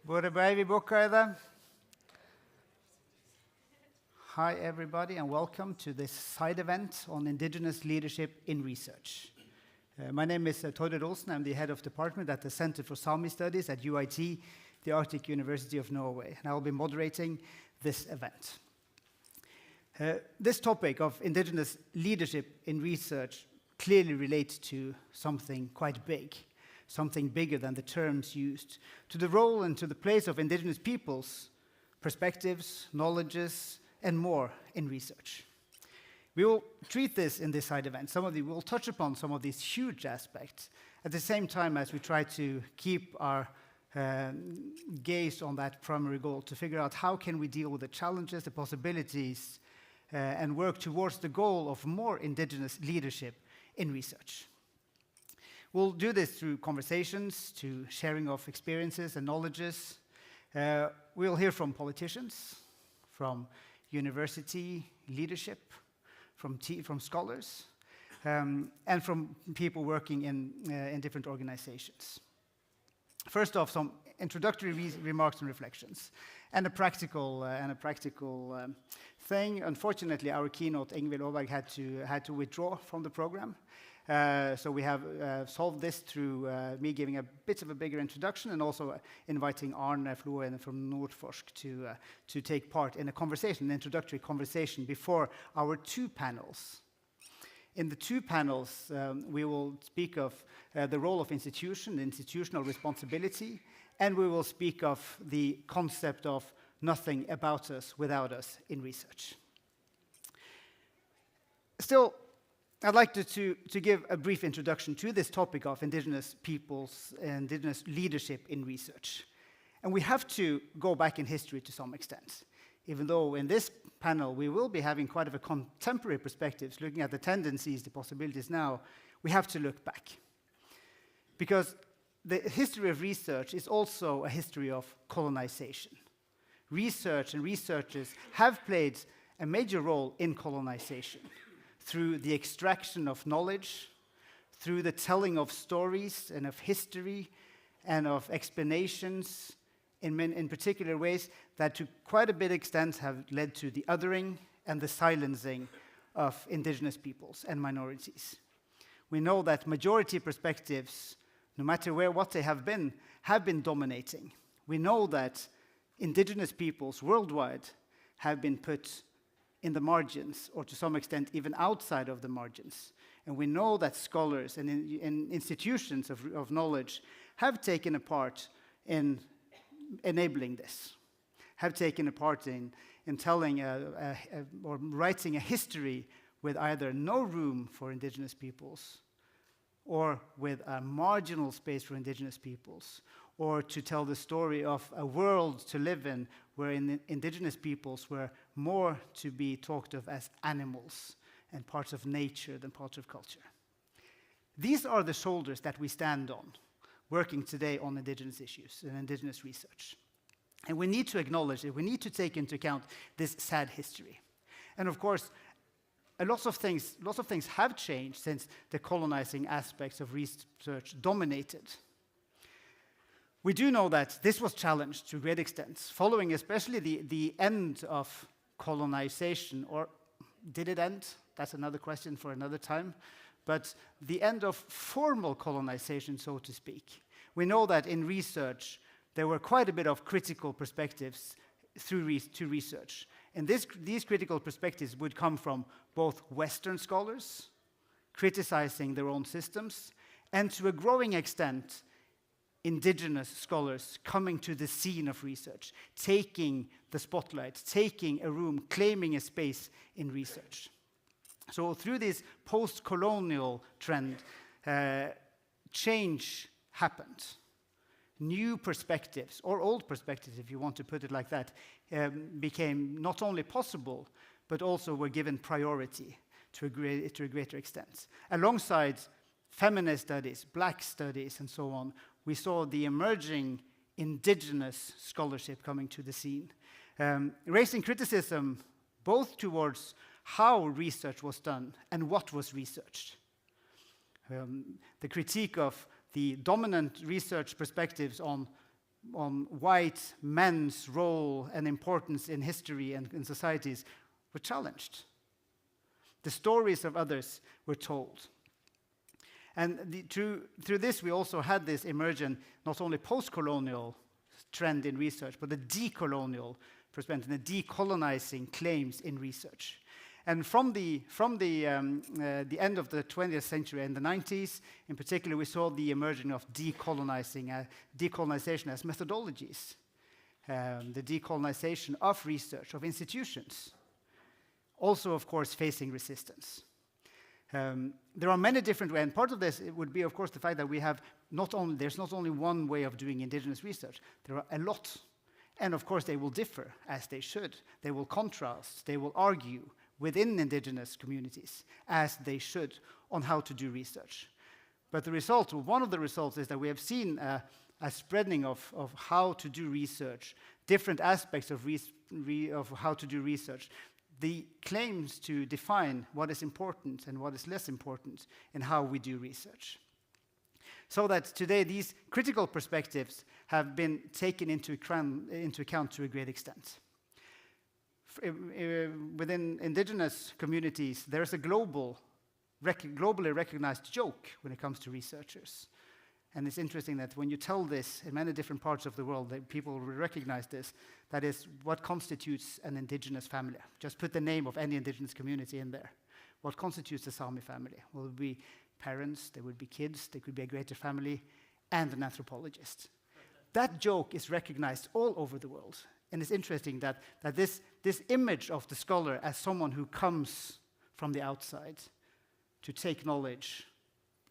Både Breivi Bukkaida. Hi everybody and welcome to this side event on Indigenous leadership in research. My name is Torrid Olsen. I'm the head of department at the Center for Sami Studies at UiT, the Arctic University of Norway, and I will be moderating this event. This topic of Indigenous leadership in research clearly relates to something quite big, something bigger than the terms used, to the role and to the place of Indigenous peoples, perspectives, knowledges, and more in research. We will treat this in this side event. We will touch upon some of these huge aspects at the same time as we try to keep our gaze on that primary goal to figure out how can we deal with the challenges, the possibilities, and work towards the goal of more Indigenous leadership in research. We'll do this through conversations, to sharing of experiences and knowledges. We'll hear from politicians, from university leadership, from scholars, and from people working in different organizations. First off, some introductory remarks and reflections, and a practical thing. Unfortunately, our keynote, Ingvild Aaberg, had to withdraw from the program. So we have solved this through me giving a bit of a bigger introduction and also inviting Arne Floen from Nordforsk to take part in an introductory conversation before our two panels. In the two panels, we will speak of the role of institutional responsibility, and we will speak of the concept of nothing about us without us in research. Still, I'd like to give a brief introduction to this topic of Indigenous peoples and Indigenous leadership in research. And we have to go back in history to some extent. Even though in this panel we will be having quite a contemporary perspectives, looking at the tendencies, the possibilities now, we have to look back. Because the history of research is also a history of colonization. Research and researchers have played a major role in colonization, through the extraction of knowledge, through the telling of stories and of history and of explanations in particular ways that to quite a big extent have led to the othering and the silencing of Indigenous peoples and minorities. We know that majority perspectives, no matter what they have been dominating. We know that Indigenous peoples worldwide have been put in the margins, or to some extent even outside of the margins. And we know that scholars and institutions of knowledge have taken a part in enabling this, have taken a part in telling or writing a history with either no room for Indigenous peoples, or with a marginal space for Indigenous peoples, or to tell the story of a world to live in where Indigenous peoples were more to be talked of as animals and parts of nature than parts of culture. These are the shoulders that we stand on, working today on Indigenous issues and Indigenous research. And we need to acknowledge it. We need to take into account this sad history. And of course, lots of things have changed since the colonizing aspects of research dominated. We do know that this was challenged to great extent, following especially the end of colonization, or did it end? That's another question for another time. But the end of formal colonization, so to speak. We know that in research, there were quite a bit of critical perspectives to research. And these critical perspectives would come from both Western scholars, criticizing their own systems, and to a growing extent, Indigenous scholars coming to the scene of research, taking the spotlight, taking a room, claiming a space in research. So through this post-colonial trend, change happened. New perspectives, or old perspectives, if you want to put it like that, became not only possible, but also were given priority to a greater extent. Alongside feminist studies, black studies, and so on, we saw the emerging Indigenous scholarship coming to the scene, raising criticism both towards how research was done and what was researched. The critique of the dominant research perspectives on white men's role and importance in history and in societies were challenged. The stories of others were told. And through this, we also had this emergent, not only post-colonial trend in research, but the decolonial perspective, the decolonizing claims in research. And from the end of the 20th century and the 90s, in particular, we saw the emerging of decolonization as methodologies, the decolonization of research, of institutions, also, of course, facing resistance. There are many different ways, and part of this would be, of course, the fact that there's not only one way of doing indigenous research, there are a lot. And of course, they will differ, as they should. They will contrast, they will argue within indigenous communities, as they should, on how to do research. But one of the results is that we have seen a spreading of how to do research, different aspects of how to do research, the claims to define what is important and what is less important in how we do research. So that today these critical perspectives have been taken into account to a great extent. Within indigenous communities, there's a globally recognized joke when it comes to researchers. And it's interesting that when you tell this in many different parts of the world, that people will recognize this. That is what constitutes an indigenous family. Just put the name of any indigenous community in there. What constitutes a Sami family? Well, it would be parents, there would be kids, there could be a greater family, and an anthropologist. That joke is recognized all over the world. And it's interesting that this image of the scholar as someone who comes from the outside to take knowledge,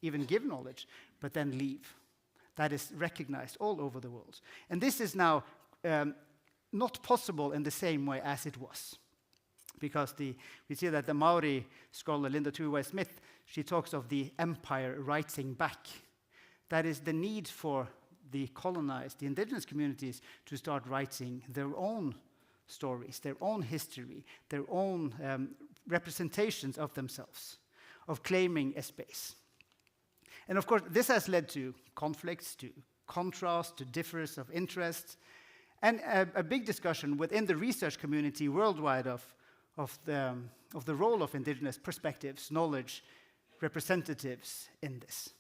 even give knowledge, but then leave. That is recognized all over the world. And this is now not possible in the same way as it was. Because we see that the Maori scholar Linda Tuivai-Smith, she talks of the empire writing back. That is the need for the colonized, the indigenous communities to start writing their own stories, their own history, their own representations of themselves, of claiming a space. And of course, this has led to conflicts, to contrast, to difference of interest, and a big discussion within the research community worldwide of the role of indigenous perspectives, knowledge, representatives in this.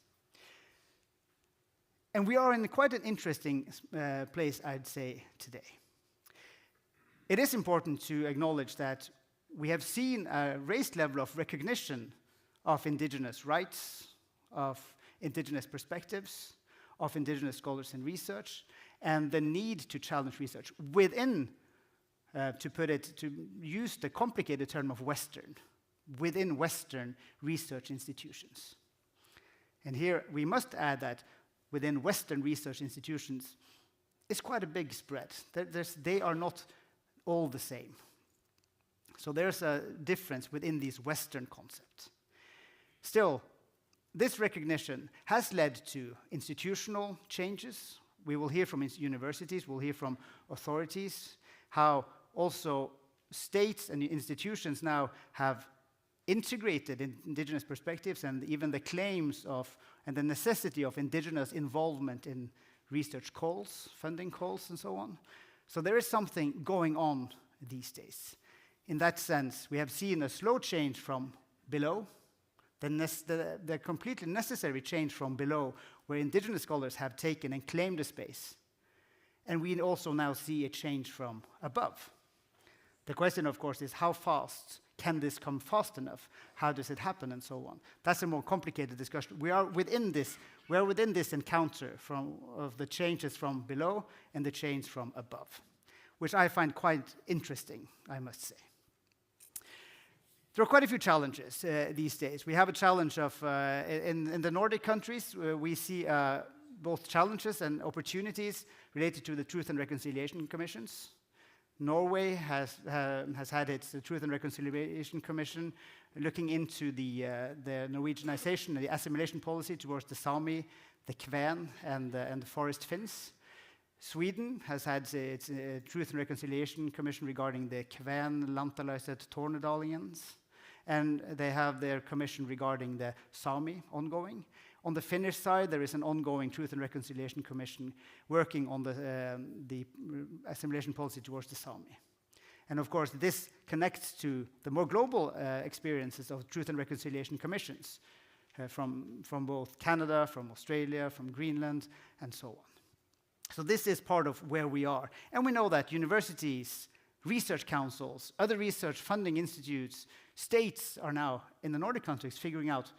And we are in quite an interesting place, I'd say, today. It is important to acknowledge that we have seen a raised level of recognition of indigenous rights, of indigenous perspectives, of indigenous scholars in research, and the need to challenge research within, to use the complicated term of Western, within Western research institutions. And here we must add that within Western research institutions, it's quite a big spread. They are not all the same. So there's a difference within these Western concepts. Still, this recognition has led to institutional changes. We will hear from universities, we'll hear from authorities, how also states and institutions now have integrated indigenous perspectives and even the claims of and the necessity of indigenous involvement in research calls, funding calls, and so on. So there is something going on these days. In that sense, we have seen a slow change from below, the completely necessary change from below, where indigenous scholars have taken and claimed a space. And we also now see a change from above. The question, of course, is how fast can this come fast enough? How does it happen, and so on? That's a more complicated discussion. We are within this encounter of the changes from below and the change from above, which I find quite interesting, I must say. There are quite a few challenges these days. We have a challenge of, in the Nordic countries, we see both challenges and opportunities related to the Truth and Reconciliation Commissions. Norway has had its Truth and Reconciliation Commission looking into the Norwegianization and the assimilation policy towards the Sami, the Kven, and the Forest Finns. Sweden has had its Truth and Reconciliation Commission regarding the Kven, Lantalaiset, Tornedalians, and they have their commission regarding the Sami ongoing. On the Finnish side, there is an ongoing Truth and Reconciliation Commission working on the assimilation policy towards the Sami. And of course, this connects to the more global experiences of Truth and Reconciliation Commissions from both Canada, from Australia, from Greenland, and so on. So this is part of where we are. And we know that universities, research councils, other research funding institutes, states are now, in the Nordic countries, figuring out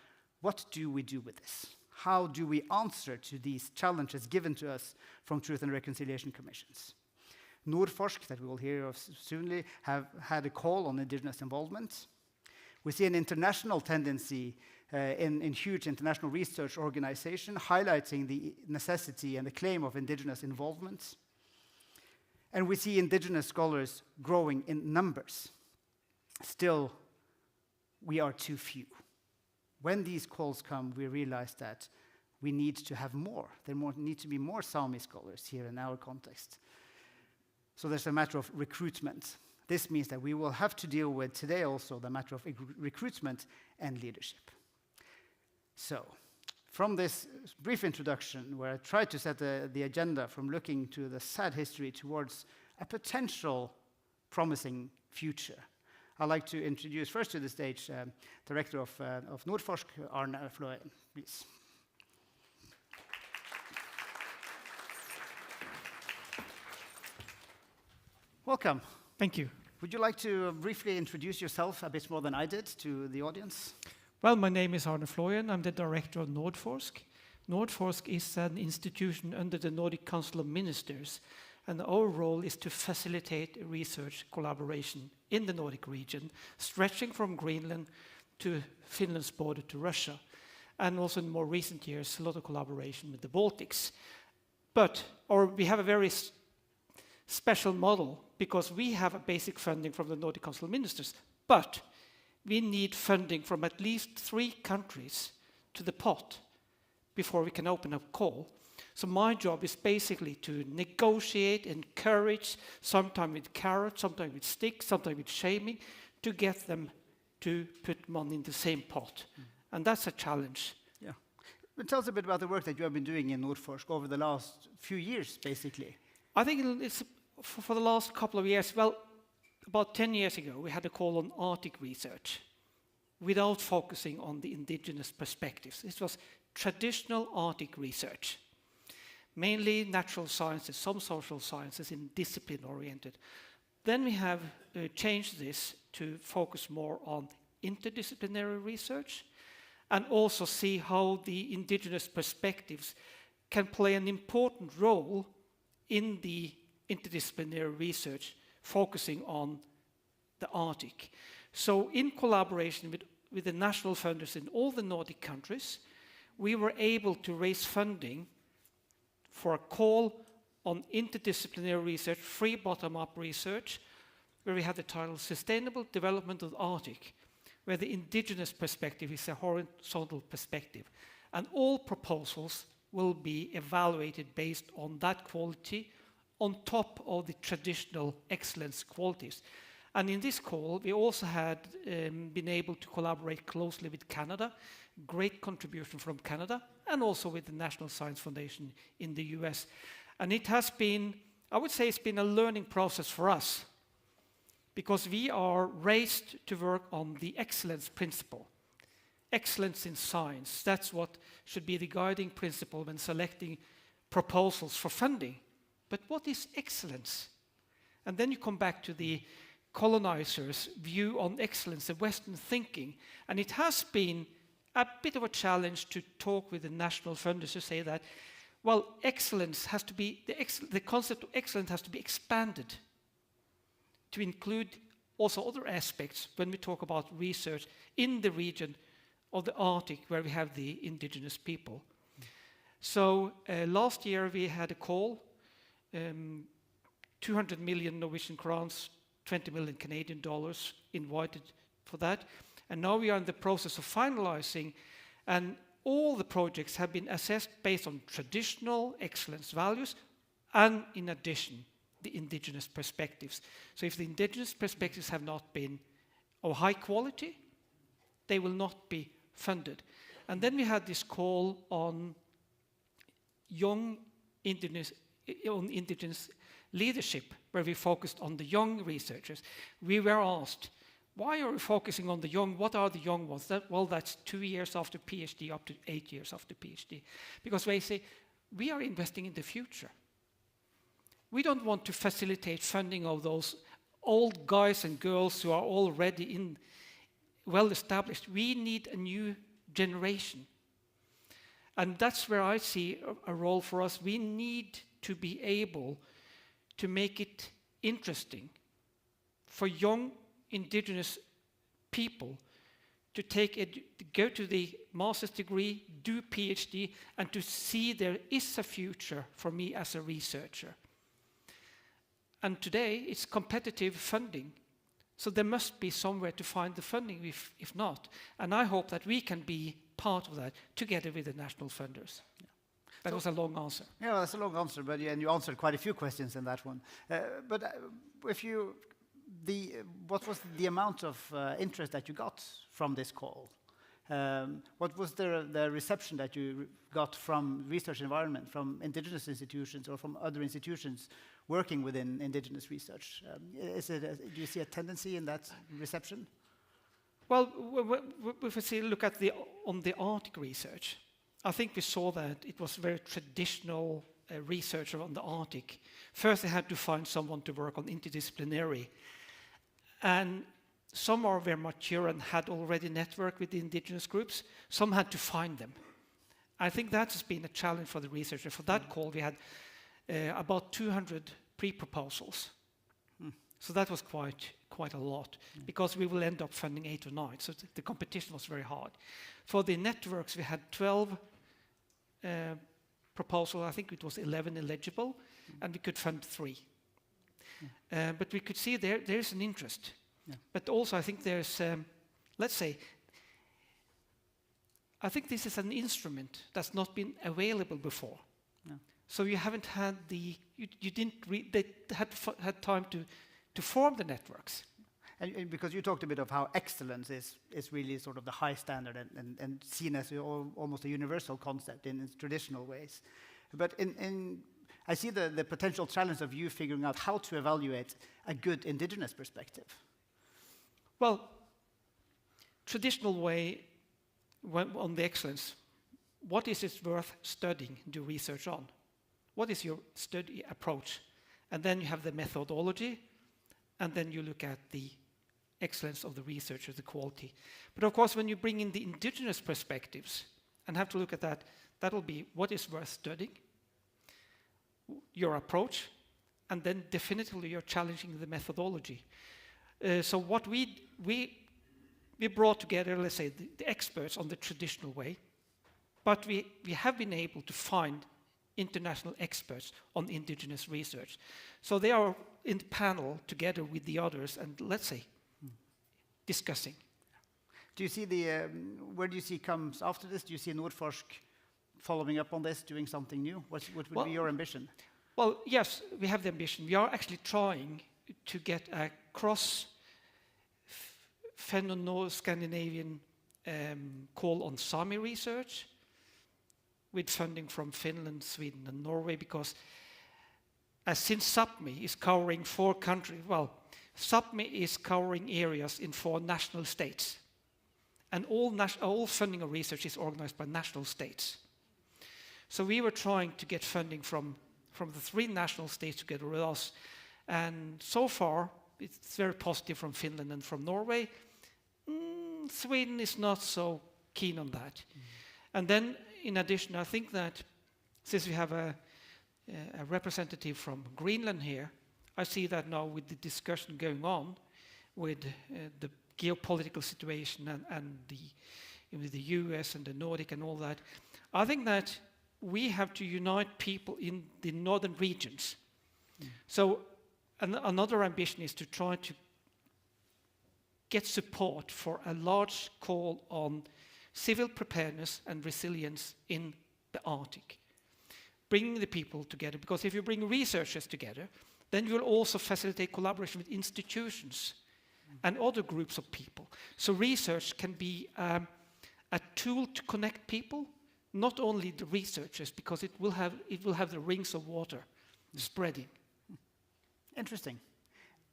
what do we do with this? How do we answer to these challenges given to us from Truth and Reconciliation Commissions? Nordforsk, that we will hear of soon, have had a call on Indigenous involvement. We see an international tendency in huge international research organizations highlighting the necessity and the claim of Indigenous involvement. And we see Indigenous scholars growing in numbers. Still, we are too few. When these calls come, we realize that we need to have more. There need to be more Sami scholars here in our context. So there's a matter of recruitment. This means that we will have to deal with today also the matter of recruitment and leadership. So, from this brief introduction, where I tried to set the agenda from looking to the sad history towards a potential promising future, I'd like to introduce first to the stage Director of Nordforsk, Arne Fløyen, please. Welcome. Thank you. Would you like to briefly introduce yourself a bit more than I did to the audience? Well, my name is Arne Fløyen. I'm the director of Nordforsk. Nordforsk is an institution under the Nordic Council of Ministers, and our role is to facilitate research collaboration in the Nordic region, stretching from Greenland to Finland's border to Russia, and also in more recent years, a lot of collaboration with the Baltics. But we have a very special model because we have a basic funding from the Nordic Council of Ministers, but we need funding from at least 3 countries to the pot before we can open up call. So my job is basically to negotiate, encourage, sometimes with carrots, sometimes with sticks, sometimes with shaming, to get them to put money in the same pot. And that's a challenge. Yeah. But tell us a bit about the work that you have been doing in Nordforsk over the last few years, basically. I think it's for the last couple of years, well, about 10 years ago, we had a call on Arctic research without focusing on the indigenous perspectives. This was traditional Arctic research, mainly natural sciences, some social sciences, and discipline-oriented. Then we have changed this to focus more on interdisciplinary research and also see how the indigenous perspectives can play an important role in the interdisciplinary research focusing on the Arctic. So in collaboration with the national funders in all the Nordic countries, we were able to raise funding for a call on interdisciplinary research, free bottom-up research, where we had the title Sustainable Development of the Arctic, where the indigenous perspective is a horizontal perspective. And all proposals will be evaluated based on that quality on top of the traditional excellence qualities. And in this call, we also had been able to collaborate closely with Canada, great contribution from Canada, and also with the National Science Foundation in the US. And it has been, I would say it's been a learning process for us, because we are raised to work on the excellence principle. Excellence in science, that's what should be the guiding principle when selecting proposals for funding. But what is excellence? And then you come back to the colonizers' view on excellence, the Western thinking. And it has been a bit of a challenge to talk with the national funders to say that, well, excellence has to be, the concept of excellence has to be expanded to include also other aspects when we talk about research in the region of the Arctic where we have the indigenous people. So last year we had a call, 200 million Norwegian crowns, 20 million Canadian dollars invited for that. And now we are in the process of finalizing, and all the projects have been assessed based on traditional excellence values and, in addition, the indigenous perspectives. So if the indigenous perspectives have not been of high quality, they will not be funded. And then we had this call on young indigenous leadership, where we focused on the young researchers. We were asked, why are we focusing on the young? What are the young ones? Well, that's 2 years after PhD up to 8 years after PhD. Because they say, we are investing in the future. We don't want to facilitate funding of those old guys and girls who are already well established. We need a new generation. And that's where I see a role for us. We need to be able to make it interesting for young indigenous people to go to the master's degree, do PhD, and to see there is a future for me as a researcher. And today it's competitive funding, so there must be somewhere to find the funding if not. And I hope that we can be part of that together with the national funders. Yeah. That was a long answer. Yeah, well, that's a long answer, but and you answered quite a few questions in that one. What was the amount of interest that you got from this call? What was the reception that you got from research environment, from indigenous institutions or from other institutions working within indigenous research? Do you see a tendency in that reception? Well, if we look at on the Arctic research, I think we saw that it was very traditional research on the Arctic. First, they had to find someone to work on interdisciplinary. And some are very mature and had already networked with the indigenous groups. Some had to find them. I think that has been a challenge for the researcher. For that call, we had about 200 pre-proposals. So that was quite a lot, because we will end up funding 8 or 9. So the competition was very hard. For the networks, we had 12 proposals. I think it was 11 eligible, and we could fund 3. But we could see there's an interest. Yeah. But also I think there's, let's say, I think this is an instrument that's not been available before. Yeah. So you haven't had they had time to form the networks. And because you talked a bit of how excellence is really sort of the high standard and seen as almost a universal concept in traditional ways. But I see the potential challenge of you figuring out how to evaluate a good indigenous perspective. Well, traditional way on the excellence, what is it worth studying, do research on? What is your study approach? And then you have the methodology, and then you look at the excellence of the research or the quality. But of course, when you bring in the indigenous perspectives and have to look at that, that will be what is worth studying, your approach, and then definitively you're challenging the methodology. So what we brought together, let's say, the experts on the traditional way, but we have been able to find international experts on indigenous research. So they are in the panel together with the others and, let's say, discussing. Do you see where do you see comes after this? Do you see Nordforsk following up on this, doing something new? What would be your ambition? Well, yes, we have the ambition. We are actually trying to get a Scandinavian call on Sami research with funding from Finland, Sweden, and Norway, because since Sápmi is covering 4 countries, well, Sápmi is covering areas in 4 national states, and all funding of research is organized by national states. So we were trying to get funding from the 3 national states together with us, and so far it's very positive from Finland and from Norway. Sweden is not so keen on that. And then, in addition, I think that since we have a representative from Greenland here, I see that now with the discussion going on with the geopolitical situation and the US and the Nordic and all that, I think that we have to unite people in the northern regions. So another ambition is to try to get support for a large call on civil preparedness and resilience in the Arctic. Bringing the people together, because if you bring researchers together, then you will also facilitate collaboration with institutions and other groups of people. So research can be a a tool to connect people, not only the researchers, because it will have the rings of water spreading. Interesting.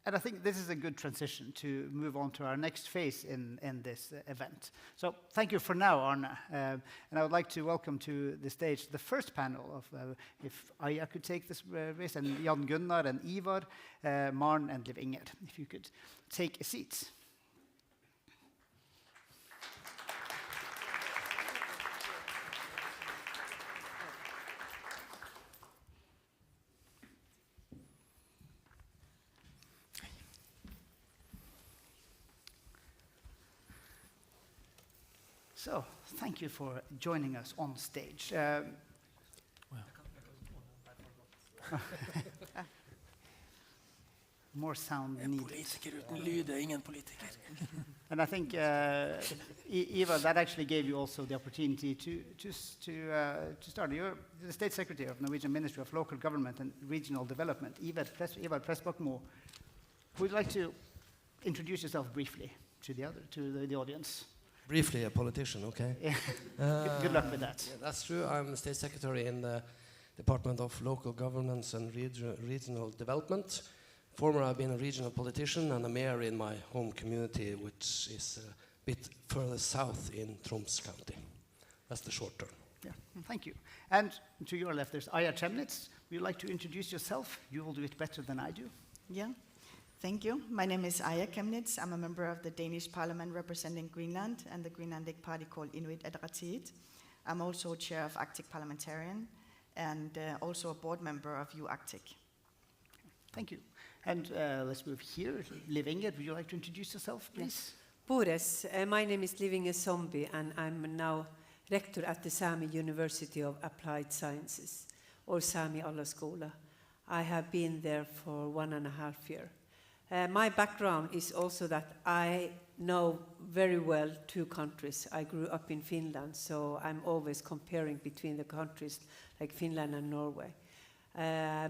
And I think this is a good transition to move on to our next phase in this event. So thank you for now, Arne. And I would like to welcome to the stage the first panel of, if Aya could take this race, and Jan Gunnar and Ivar, Maren and Liv Inger, if you could take a seat. So, thank you for joining us on stage. More sound needed. Politiker uten lyd ingen politiker. And I think, Eva, that actually gave you also the opportunity to start. You're the State Secretary of Norwegian Ministry of Local Government and Regional Development. Eva Pressbakmo, would you like to introduce yourself briefly to the audience? Briefly, a politician, okay? Yeah. Good luck with that. Yeah, that's true. I'm State Secretary in the Department of Local Governance and Regional Development. Former, I've been a regional politician and a mayor in my home community, which is a bit further south in Troms County. That's the short term. Yeah, thank you. And to your left, there's Aya Chemnitz. Would you like to introduce yourself? You will do it better than I do. Yeah, thank you. My name is Aya Chemnitz. I'm a member of the Danish Parliament representing Greenland and the Greenlandic party called Inuit Ataqatigiit. I'm also chair of Arctic Parliamentarian and also a board member of U-Arctic. Thank you. And let's move here. Liv Inger, would you like to introduce yourself, please? Bores, my name is Liv Inger Zombie, and I'm now rector at the Sami University of Applied Sciences, or Sami Allaskola. I have been there for 1.5 years. My background is also that I know very well 2 countries. I grew up in Finland, so I'm always comparing between the countries like Finland and Norway.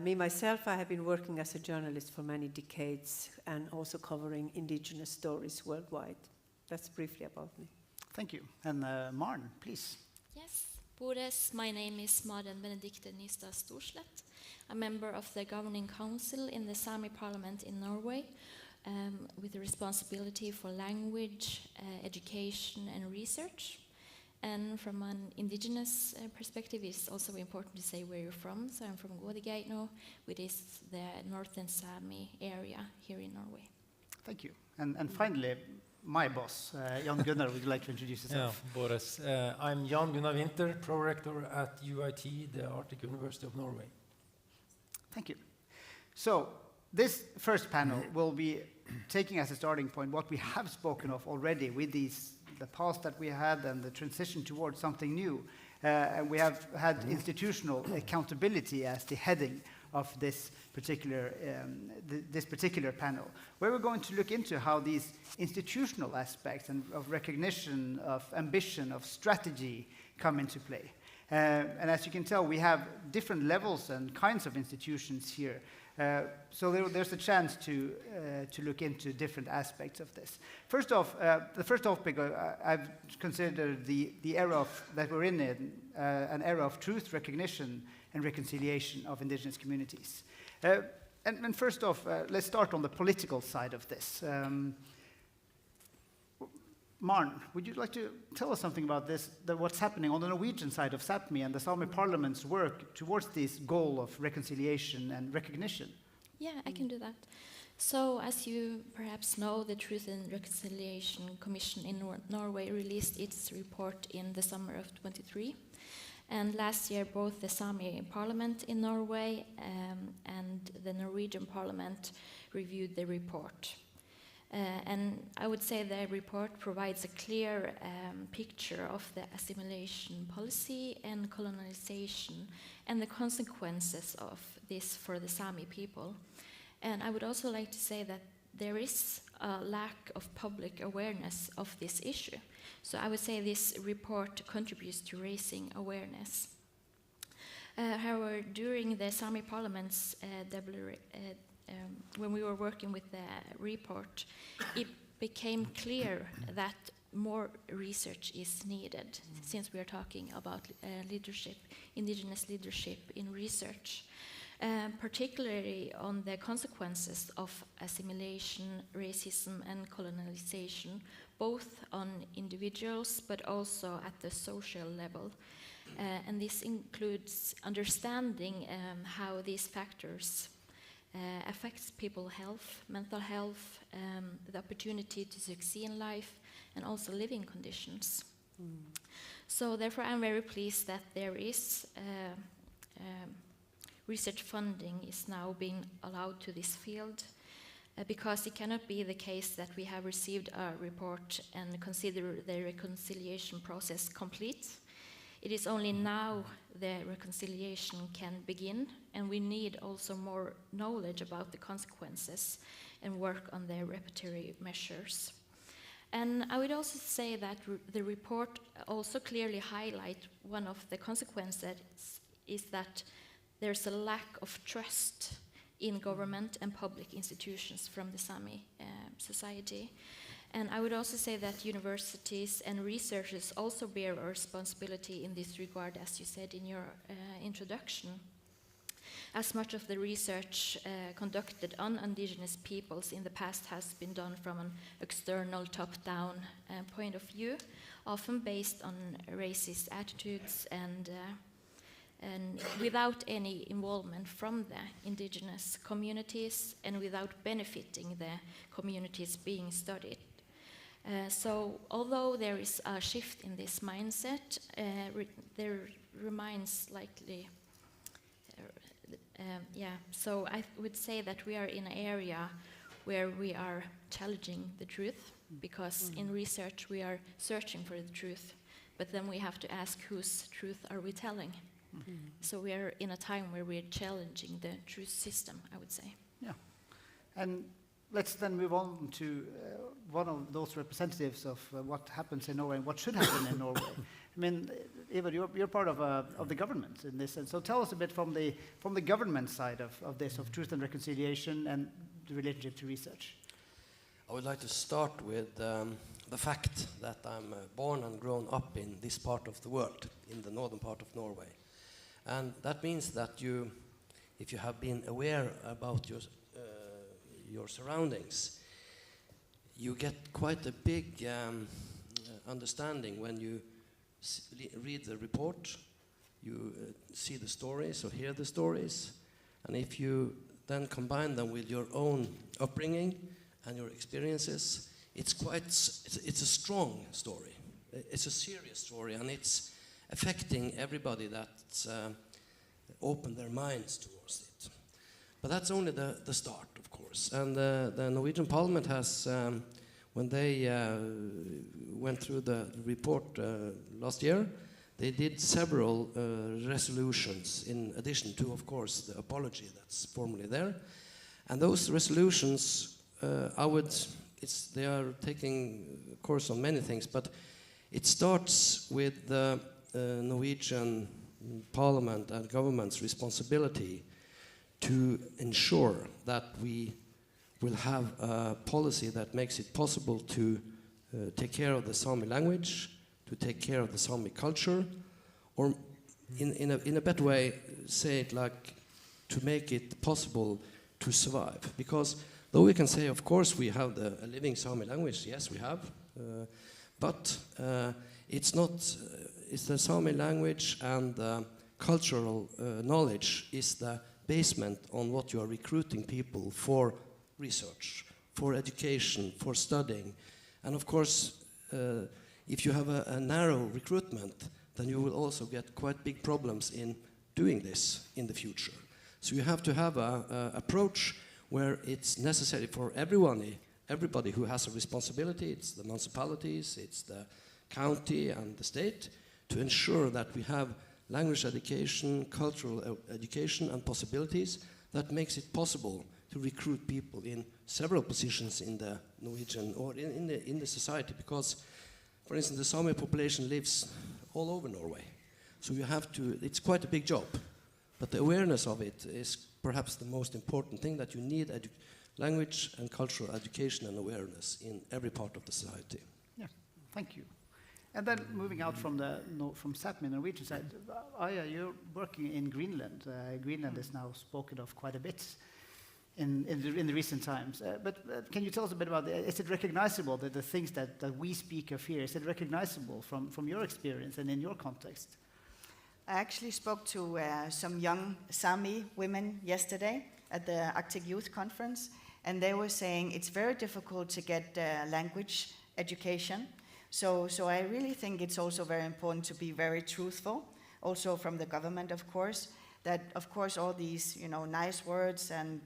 Me, myself, I have been working as a journalist for many decades and also covering indigenous stories worldwide. That's briefly about me. Thank you. And Maren, please. Yes, Bores, my name is Maren Benedicte Nystad Storslet. I'm a member of the Governing Council in the Sami Parliament in Norway with the responsibility for language, education and research. And from an indigenous perspective, it's also important to say where you're from. So I'm from Gådegeitno, which is the northern Sami area here in Norway. Thank you. And finally, my boss, Jan Gunnar, would you like to introduce yourself? Yeah, Boris. I'm Jan Gunnar Winther, pro-rector at UiT, the Arctic University of Norway. Thank you. So this first panel will be taking as a starting point what we have spoken of already with the past that we had and the transition towards something new. And we have had institutional accountability as the heading of this particular panel, where we're going to look into how these institutional aspects and of recognition, of ambition, of strategy come into play. And as you can tell, we have different levels and kinds of institutions here. So there's a chance to look into different aspects of this. First off, the first topic I've considered the era that we're in an era of truth, recognition, and reconciliation of indigenous communities. And first off, let's start on the political side of this. Maren, would you like to tell us something about this, what's happening on the Norwegian side of Sápmi and the Sami Parliament's work towards this goal of reconciliation and recognition? Yeah, I can do that. So, as you perhaps know, the Truth and Reconciliation Commission in Norway released its report in the summer of 23. And last year, both the Sami Parliament in Norway and the Norwegian Parliament reviewed the report. And I would say the report provides a clear picture of the assimilation policy and colonization and the consequences of this for the Sami people. And I would also like to say that there is a lack of public awareness of this issue. So I would say this report contributes to raising awareness. However, during the Sami Parliament's when we were working with the report, it became clear that more research is needed, since we are talking about leadership, indigenous leadership in research, particularly on the consequences of assimilation, racism, and colonialization, both on individuals but also at the social level. And this includes understanding how these factors affects people's health, mental health, the opportunity to succeed in life, and also living conditions. So therefore I'm very pleased that there is research funding is now being allowed to this field, because it cannot be the case that we have received a report and consider the reconciliation process complete. It is only now the reconciliation can begin, and we need also more knowledge about the consequences and work on the reparatory measures. And I would also say that the report also clearly highlights one of the consequences is that there's a lack of trust in government and public institutions from the Sami society. And I would also say that universities and researchers also bear a responsibility in this regard, as you said in your introduction. As much of the research conducted on indigenous peoples in the past has been done from an external top-down point of view, often based on racist attitudes and without any involvement from the indigenous communities and without benefiting the communities being studied. So although there is a shift in this mindset, there remains likely, so I would say that we are in an area where we are challenging the truth, because in research we are searching for the truth, but then we have to ask whose truth are we telling. So we are in a time where we're challenging the truth system, I would say. Yeah. And let's then move on to one of those representatives of what happens in Norway and what should happen in Norway. I mean, Eva, you're part of the government in this, and so tell us a bit from the government side of this, of truth and reconciliation and the relationship to research. I would like to start with the fact that I'm born and grown up in this part of the world, in the northern part of Norway. And that means that if you have been aware about your surroundings, you get quite a big understanding when you read the report, you see the stories or hear the stories, and if you then combine them with your own upbringing and your experiences, it's a strong story. It's a serious story, and it's affecting everybody that's opened their minds towards it. But that's only the start, of course. And the Norwegian Parliament has, when they went through the report last year, they did several resolutions in addition to, of course, the apology that's formally there. And those resolutions, they are taking course on many things, but it starts with the Norwegian Parliament and government's responsibility to ensure that we will have a policy that makes it possible to take care of the Sami language, to take care of the Sami culture, or in a better way, say it like to make it possible to survive. Because though we can say, of course, we have a living Sami language, yes, we have, but it's the Sami language and cultural knowledge is the basement on what you are recruiting people for research, for education, for studying. And of course, if you have a narrow recruitment, then you will also get quite big problems in doing this in the future. So you have to have an approach where it's necessary for everybody who has a responsibility, it's the municipalities, it's the county and the state, to ensure that we have language education, cultural education and possibilities that makes it possible to recruit people in several positions in the Norwegian or in the society, because, for instance, the Sami population lives all over Norway. So you have to, it's quite a big job, but the awareness of it is perhaps the most important thing, that you need language and cultural education and awareness in every part of the society. Yeah. Thank you. And then moving out from from Sápmi Norwegian side, Aya, you're working in Greenland. Greenland is now spoken of quite a bit in the recent times. But can you tell us a bit about is it recognizable that the things that we speak of here, is it recognizable from your experience and in your context? I actually spoke to some young Sami women yesterday at the Arctic Youth Conference, and they were saying it's very difficult to get language education. So I really think it's also very important to be very truthful, also from the government, of course, that of course all these nice words and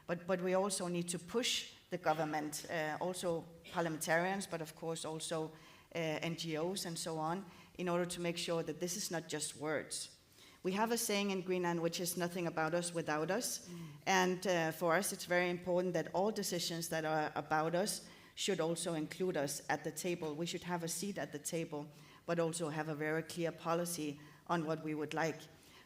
but we also need to push the government, also parliamentarians, but of course also NGOs and so on, in order to make sure that this is not just words. We have a saying in Greenland which is nothing about us without us, and for us it's very important that all decisions that are about us should also include us at the table. We should have a seat at the table, but also have a very clear policy on what we would like.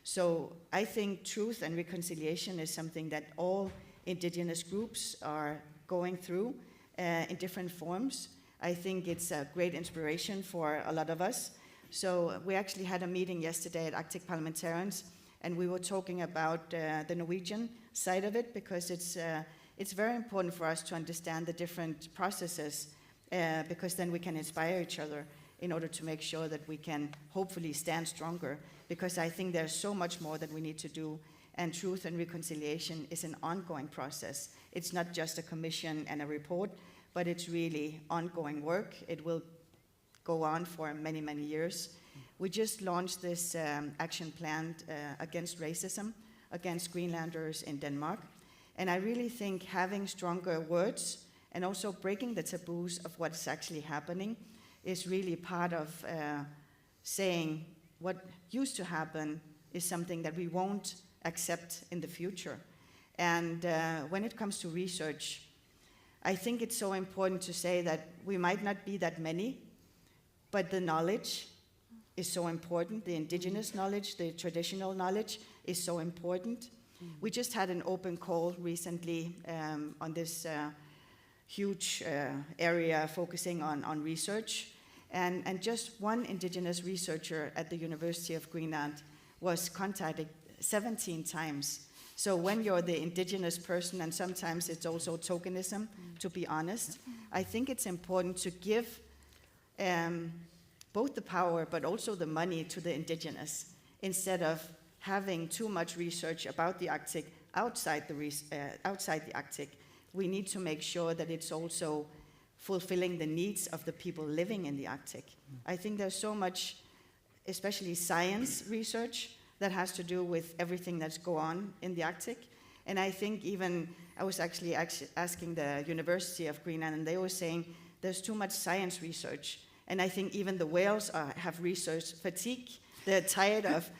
So I think truth and reconciliation is something that all indigenous groups are going through in different forms. I think it's a great inspiration for a lot of us. So we actually had a meeting yesterday at Arctic Parliamentarians, and we were talking about the Norwegian side of it, because it's very important for us to understand the different processes, because then we can inspire each other in order to make sure that we can hopefully stand stronger, because I think there's so much more that we need to do, and truth and reconciliation is an ongoing process. It's not just a commission and a report, but it's really ongoing work. It will go on for many, many years. We just launched this action plan against racism against Greenlanders in Denmark. And I really think having stronger words and also breaking the taboos of what's actually happening is really part of saying what used to happen is something that we won't accept in the future. And when it comes to research, I think it's so important to say that we might not be that many, but the knowledge is so important. The indigenous knowledge, the traditional knowledge is so important. We just had an open call recently on this huge area focusing on research. And just one indigenous researcher at the University of Greenland was contacted 17 times. So when you're the indigenous person, and sometimes it's also tokenism, to be honest, I think it's important to give both the power but also the money to the indigenous, instead of having too much research about the Arctic outside the Arctic. We need to make sure that it's also fulfilling the needs of the people living in the Arctic. I think there's so much, especially science research, that has to do with everything that's going on in the Arctic. And I think even, I was actually asking the University of Greenland, and they were saying there's too much science research. And I think even the whales have research fatigue. They're tired of,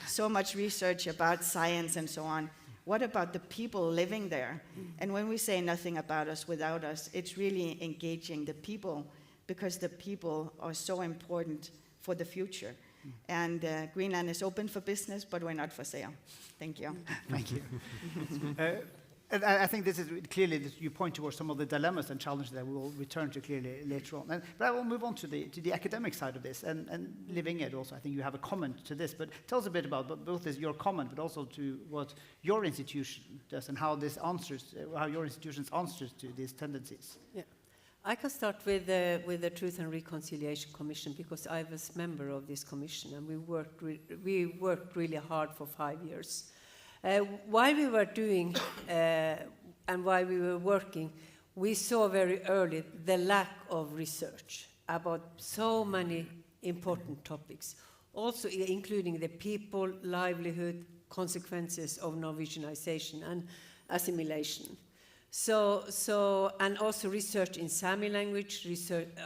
so much research about science and so on. What about the people living there? And when we say nothing about us without us, it's really engaging the people, because the people are so important for the future. And Greenland is open for business, but we're not for sale. Thank you. Thank you. And I think this is clearly, you point towards some of the dilemmas and challenges that we will return to clearly later on. But I will move on to the academic side of this, and Living Ed also, I think you have a comment to this, but tell us a bit about both your comment, but also to what your institution does and how your institution answers to these tendencies. Yeah. I can start with the Truth and Reconciliation Commission, because I was member of this commission, and we worked really hard for 5 years. While we were doing and while we were working, we saw very early the lack of research about so many important topics, also including the people, livelihood, consequences of Norwegianization and assimilation. And also research in Sami language,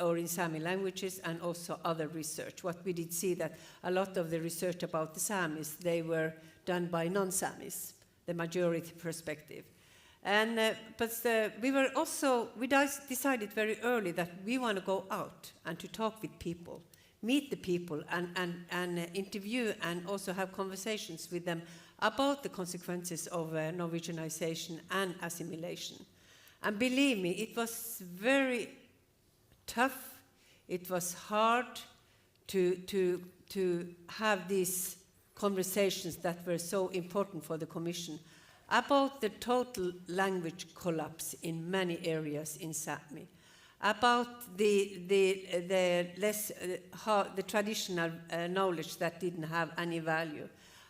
or in Sami languages, and also other research. What we did see that a lot of the research about the Samis, they were done by non-Samis, the majority perspective. And we decided very early that we want to go out and to talk with people, meet the people, and interview and also have conversations with them about the consequences of Norwegianization and assimilation. And believe me, it was very tough. It was hard to have these conversations that were so important for the Commission about the total language collapse in many areas in Sápmi, about the traditional knowledge that didn't have any value,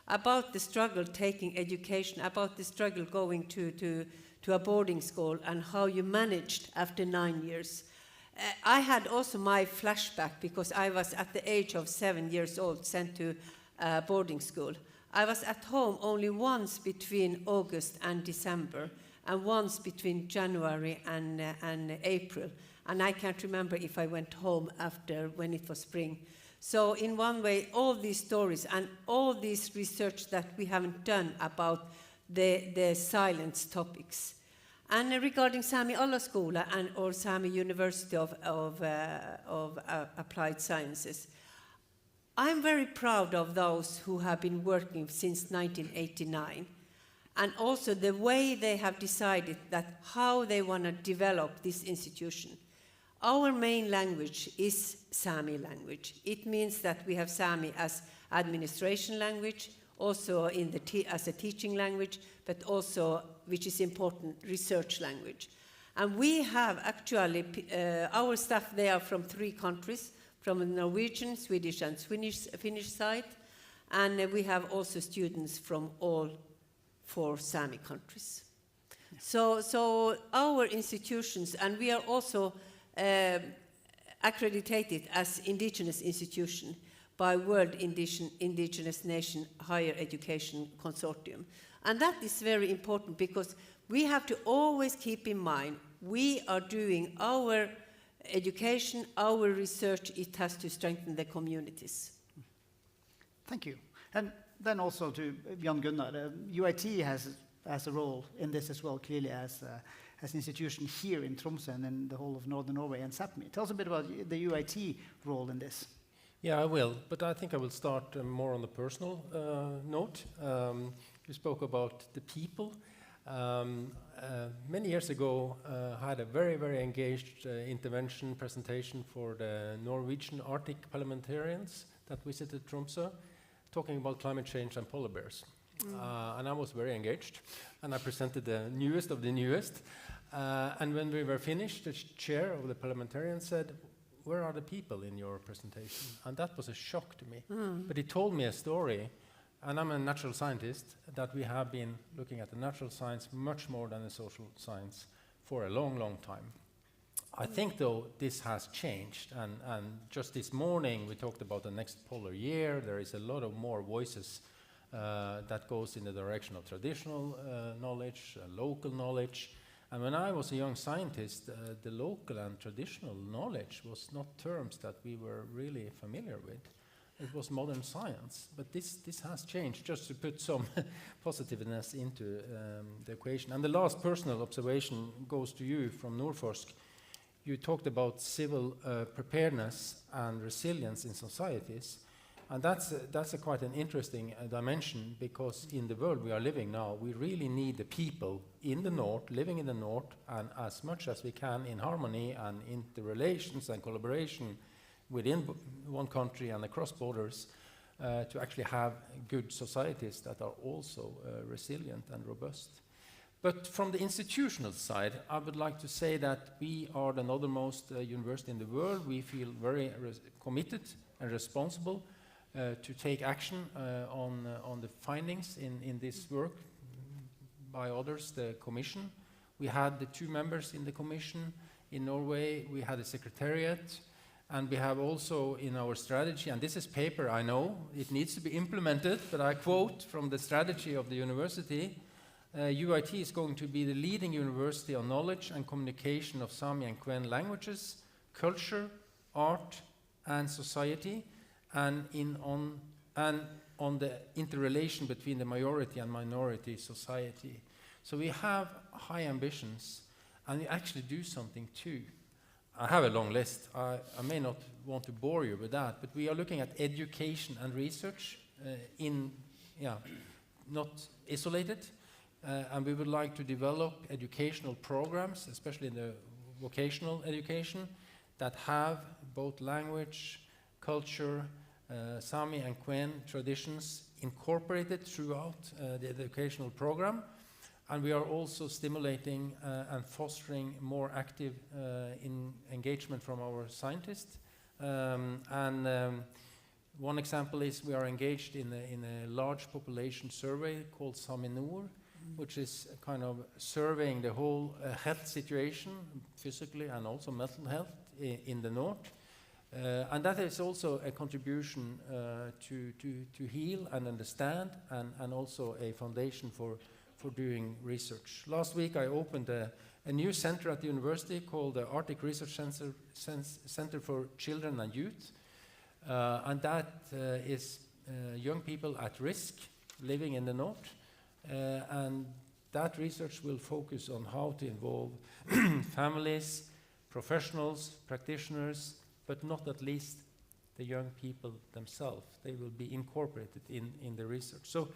about the struggle taking education, about the struggle going to a boarding school and how you managed after 9 years. I had also my flashback because I was at the age of 7 years old sent to boarding school. I was at home only once between August and December and once between January and April. And I can't remember if I went home after when it was spring. So in one way, all these stories and all this research that we haven't done about the silence topics. And regarding Sámi Alaskola or Sámi University of Applied Sciences, I'm very proud of those who have been working since 1989, and also the way they have decided that how they want to develop this institution. Our main language is Sámi language. It means that we have Sámi as administration language, also in as a teaching language, but also, which is important, research language. And we have actually, our staff, they are from 3 countries, from the Norwegian, Swedish, and Finnish side. And we have also students from all 4 Sámi countries. So our institutions, and we are also accredited as Indigenous institution by World Indigenous Nation Higher Education Consortium. And that is very important because we have to always keep in mind we are doing our education, our research, it has to strengthen the communities. Thank you. And then also to Jan Gunnar, UiT has a role in this as well, clearly as an institution here in Tromsø and in the whole of Northern Norway and Sápmi. Tell us a bit about the UiT role in this. Yeah, I will, but I think I will start more on the personal note. You spoke about the people. Many years ago, I had a very, very engaged intervention presentation for the Norwegian Arctic parliamentarians that visited Tromsø, talking about climate change and polar bears. And I was very engaged, and I presented the newest of the newest. And when we were finished, the chair of the parliamentarians said, "Where are the people in your presentation?" And that was a shock to me. But he told me a story, and I'm a natural scientist, that we have been looking at the natural science much more than the social science for a long, long time. I think, though, this has changed, and just this morning we talked about the next polar year. There is a lot of more voices that goes in the direction of traditional knowledge, local knowledge. And when I was a young scientist, the local and traditional knowledge was not terms that we were really familiar with. It was modern science. But this has changed, just to put some positiveness into the equation. And the last personal observation goes to you from Nordforsk. You talked about civil preparedness and resilience in societies. And that's quite an interesting dimension, because in the world we are living now, we really need the people in the north, living in the north, and as much as we can in harmony and interrelations and collaboration within one country and across borders, to actually have good societies that are also resilient and robust. But from the institutional side, I would like to say that we are the northernmost university in the world. We feel very committed and responsible to take action on the findings in this work by others, the Commission. We had the 2 members in the Commission. In Norway, we had a secretariat, and we have also in our strategy, and this is paper, I know, it needs to be implemented, but I quote from the strategy of the university, UiT is going to be the leading university on knowledge and communication of Sami and Kven languages, culture, art, and society, and on the interrelation between the majority and minority society. So we have high ambitions, and we actually do something too. I have a long list. I may not want to bore you with that, but we are looking at education and research not isolated, and we would like to develop educational programs, especially in the vocational education, that have both language, culture, Sami and Kwen traditions incorporated throughout the educational program. And we are also stimulating and fostering more active engagement from our scientists. One example is we are engaged in a large population survey called Saminor, which is kind of surveying the whole health situation, physically and also mental health in the north. And that is also a contribution to heal and understand, and also a foundation for doing research. Last week I opened a new center at the university called the Arctic Research Center for Children and Youth. And that is young people at risk living in the north. And that research will focus on how to involve families, professionals, practitioners, but not at least the young people themselves. They will be incorporated in the research. So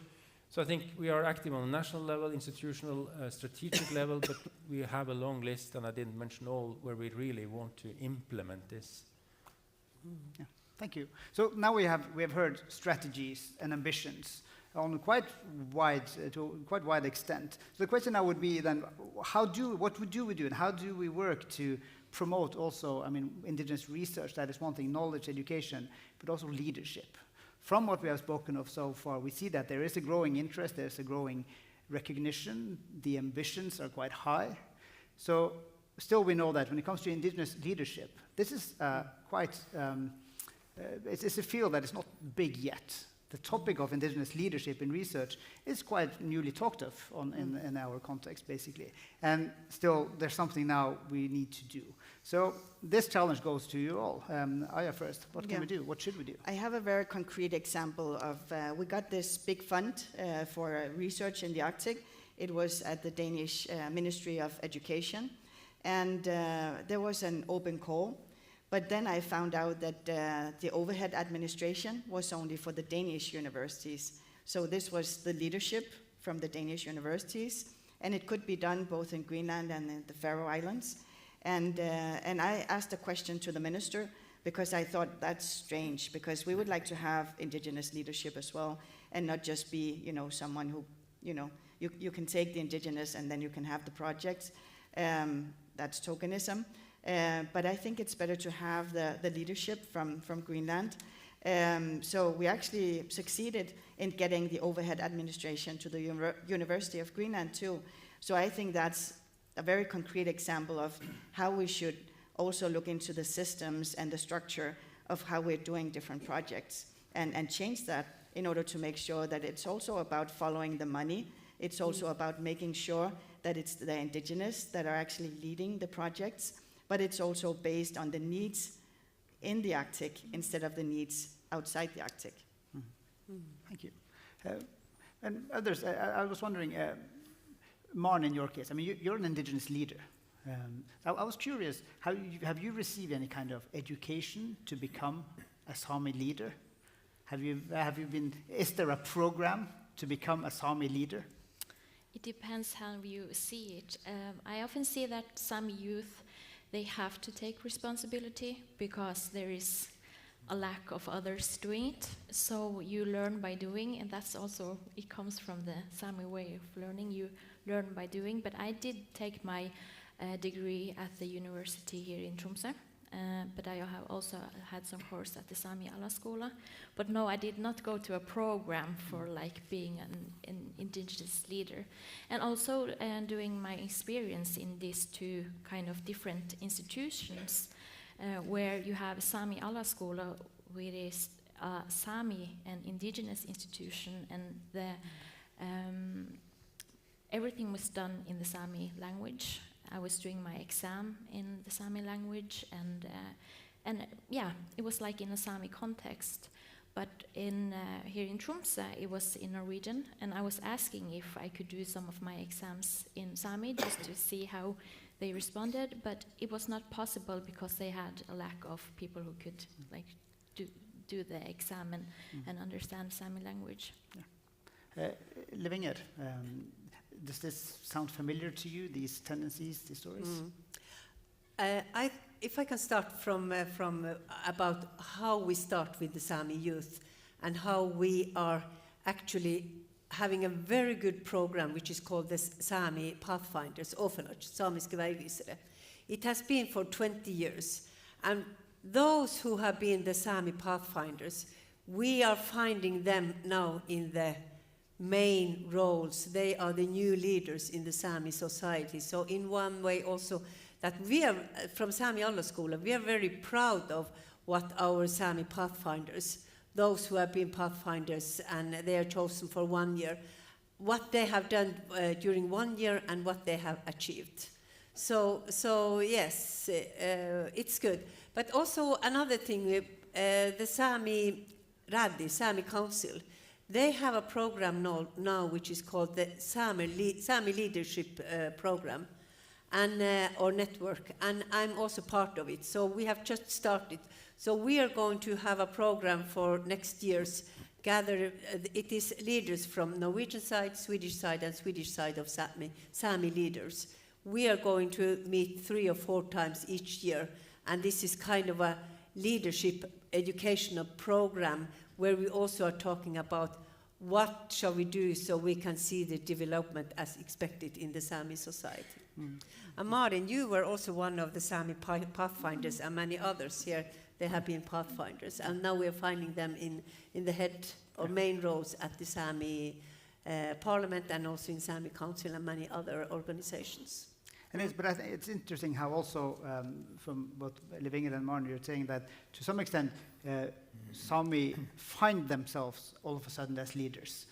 I think we are active on a national level, institutional, strategic level, but we have a long list, and I didn't mention all, where we really want to implement this. Yeah, thank you. So now we have heard strategies and ambitions on quite wide to quite wide extent. So the question now would be then, what do we do, and how do we work to promote also, I mean, indigenous research? That is one thing, knowledge, education, but also leadership. From what we have spoken of so far, we see that there is a growing interest, there's a growing recognition, the ambitions are quite high. So still we know that when it comes to indigenous leadership, this is it's a field that is not big yet. The topic of indigenous leadership in research is quite newly talked of in our context, basically. And still, there's something now we need to do. So this challenge goes to you all. Aya first, what can we do? What should we do? I have a very concrete example of, we got this big fund for research in the Arctic. It was at the Danish Ministry of Education. And there was an open call. But then I found out that the overhead administration was only for the Danish universities. So this was the leadership from the Danish universities, and it could be done both in Greenland and in the Faroe Islands. And I asked a question to the minister, because I thought that's strange, because we would like to have indigenous leadership as well, and not just be, someone who, you can take the indigenous and then you can have the projects. That's tokenism. But I think it's better to have the leadership from Greenland. So we actually succeeded in getting the overhead administration to the University of Greenland too. So I think that's a very concrete example of how we should also look into the systems and the structure of how we're doing different projects, and change that in order to make sure that it's also about following the money. It's also about making sure that it's the indigenous that are actually leading the projects, but it's also based on the needs in the Arctic instead of the needs outside the Arctic. Thank you. And others, I was wondering, Maren, in your case, I mean, you're an indigenous leader. I was curious, have you received any kind of education to become a Sami leader? Is there a program to become a Sami leader? It depends how you see it. I often see that some youth, they have to take responsibility because there is a lack of others doing it. So you learn by doing, and that's also, it comes from the Sami way of learning. You learn by doing, but I did take my degree at the university here in Tromsø. But I have also had some course at the Sami Alaskola. But no, I did not go to a program for like being an indigenous leader. And also doing my experience in these two kind of different institutions, where you have Sami Alaskola, which is a Sami and indigenous institution, and everything was done in the Sami language. I was doing my exam in the Sami language, and yeah, it was like in a Sami context. But here in Tromsø, it was in Norwegian, and I was asking if I could do some of my exams in Sami just to see how they responded, but it was not possible because they had a lack of people who could like do the exam and understand Sami language. Yeah. Levinger, does this sound familiar to you, these tendencies, these stories? if I can start from about how we start with the Sami youth and how we are actually having a very good program which is called the Sami Pathfinders, Samiske Veivisere. It has been for 20 years. And those who have been the Sami Pathfinders, we are finding them now in the main roles. They are the new leaders in the Sami society. So in one way also that we are, from Sami Allaskola, we are very proud of what our Sami Pathfinders, those who have been Pathfinders and they are chosen for 1 year, what they have done during 1 year and what they have achieved. So yes, it's good. But also another thing, the Sami Radi, Sami Council, they have a program now which is called the Sami Leadership Program and or network, and I'm also part of it. So we have just started. So we are going to have a program for next year's gather. It is leaders from Norwegian side, Swedish side, and Swedish side of Sami leaders. We are going to meet 3 or 4 times each year, and this is kind of a leadership educational program where we also are talking about what shall we do so we can see the development as expected in the Sami society. And Marin, you were also one of the Sami Pathfinders, and many others here, they have been Pathfinders, and now we're finding them in the head or main roles at the Sami Parliament and also in Sami Council and many other organizations. But I think it's interesting how also from both Liv Inger and Maren, you're saying that to some extent Sami find themselves all of a sudden as leaders,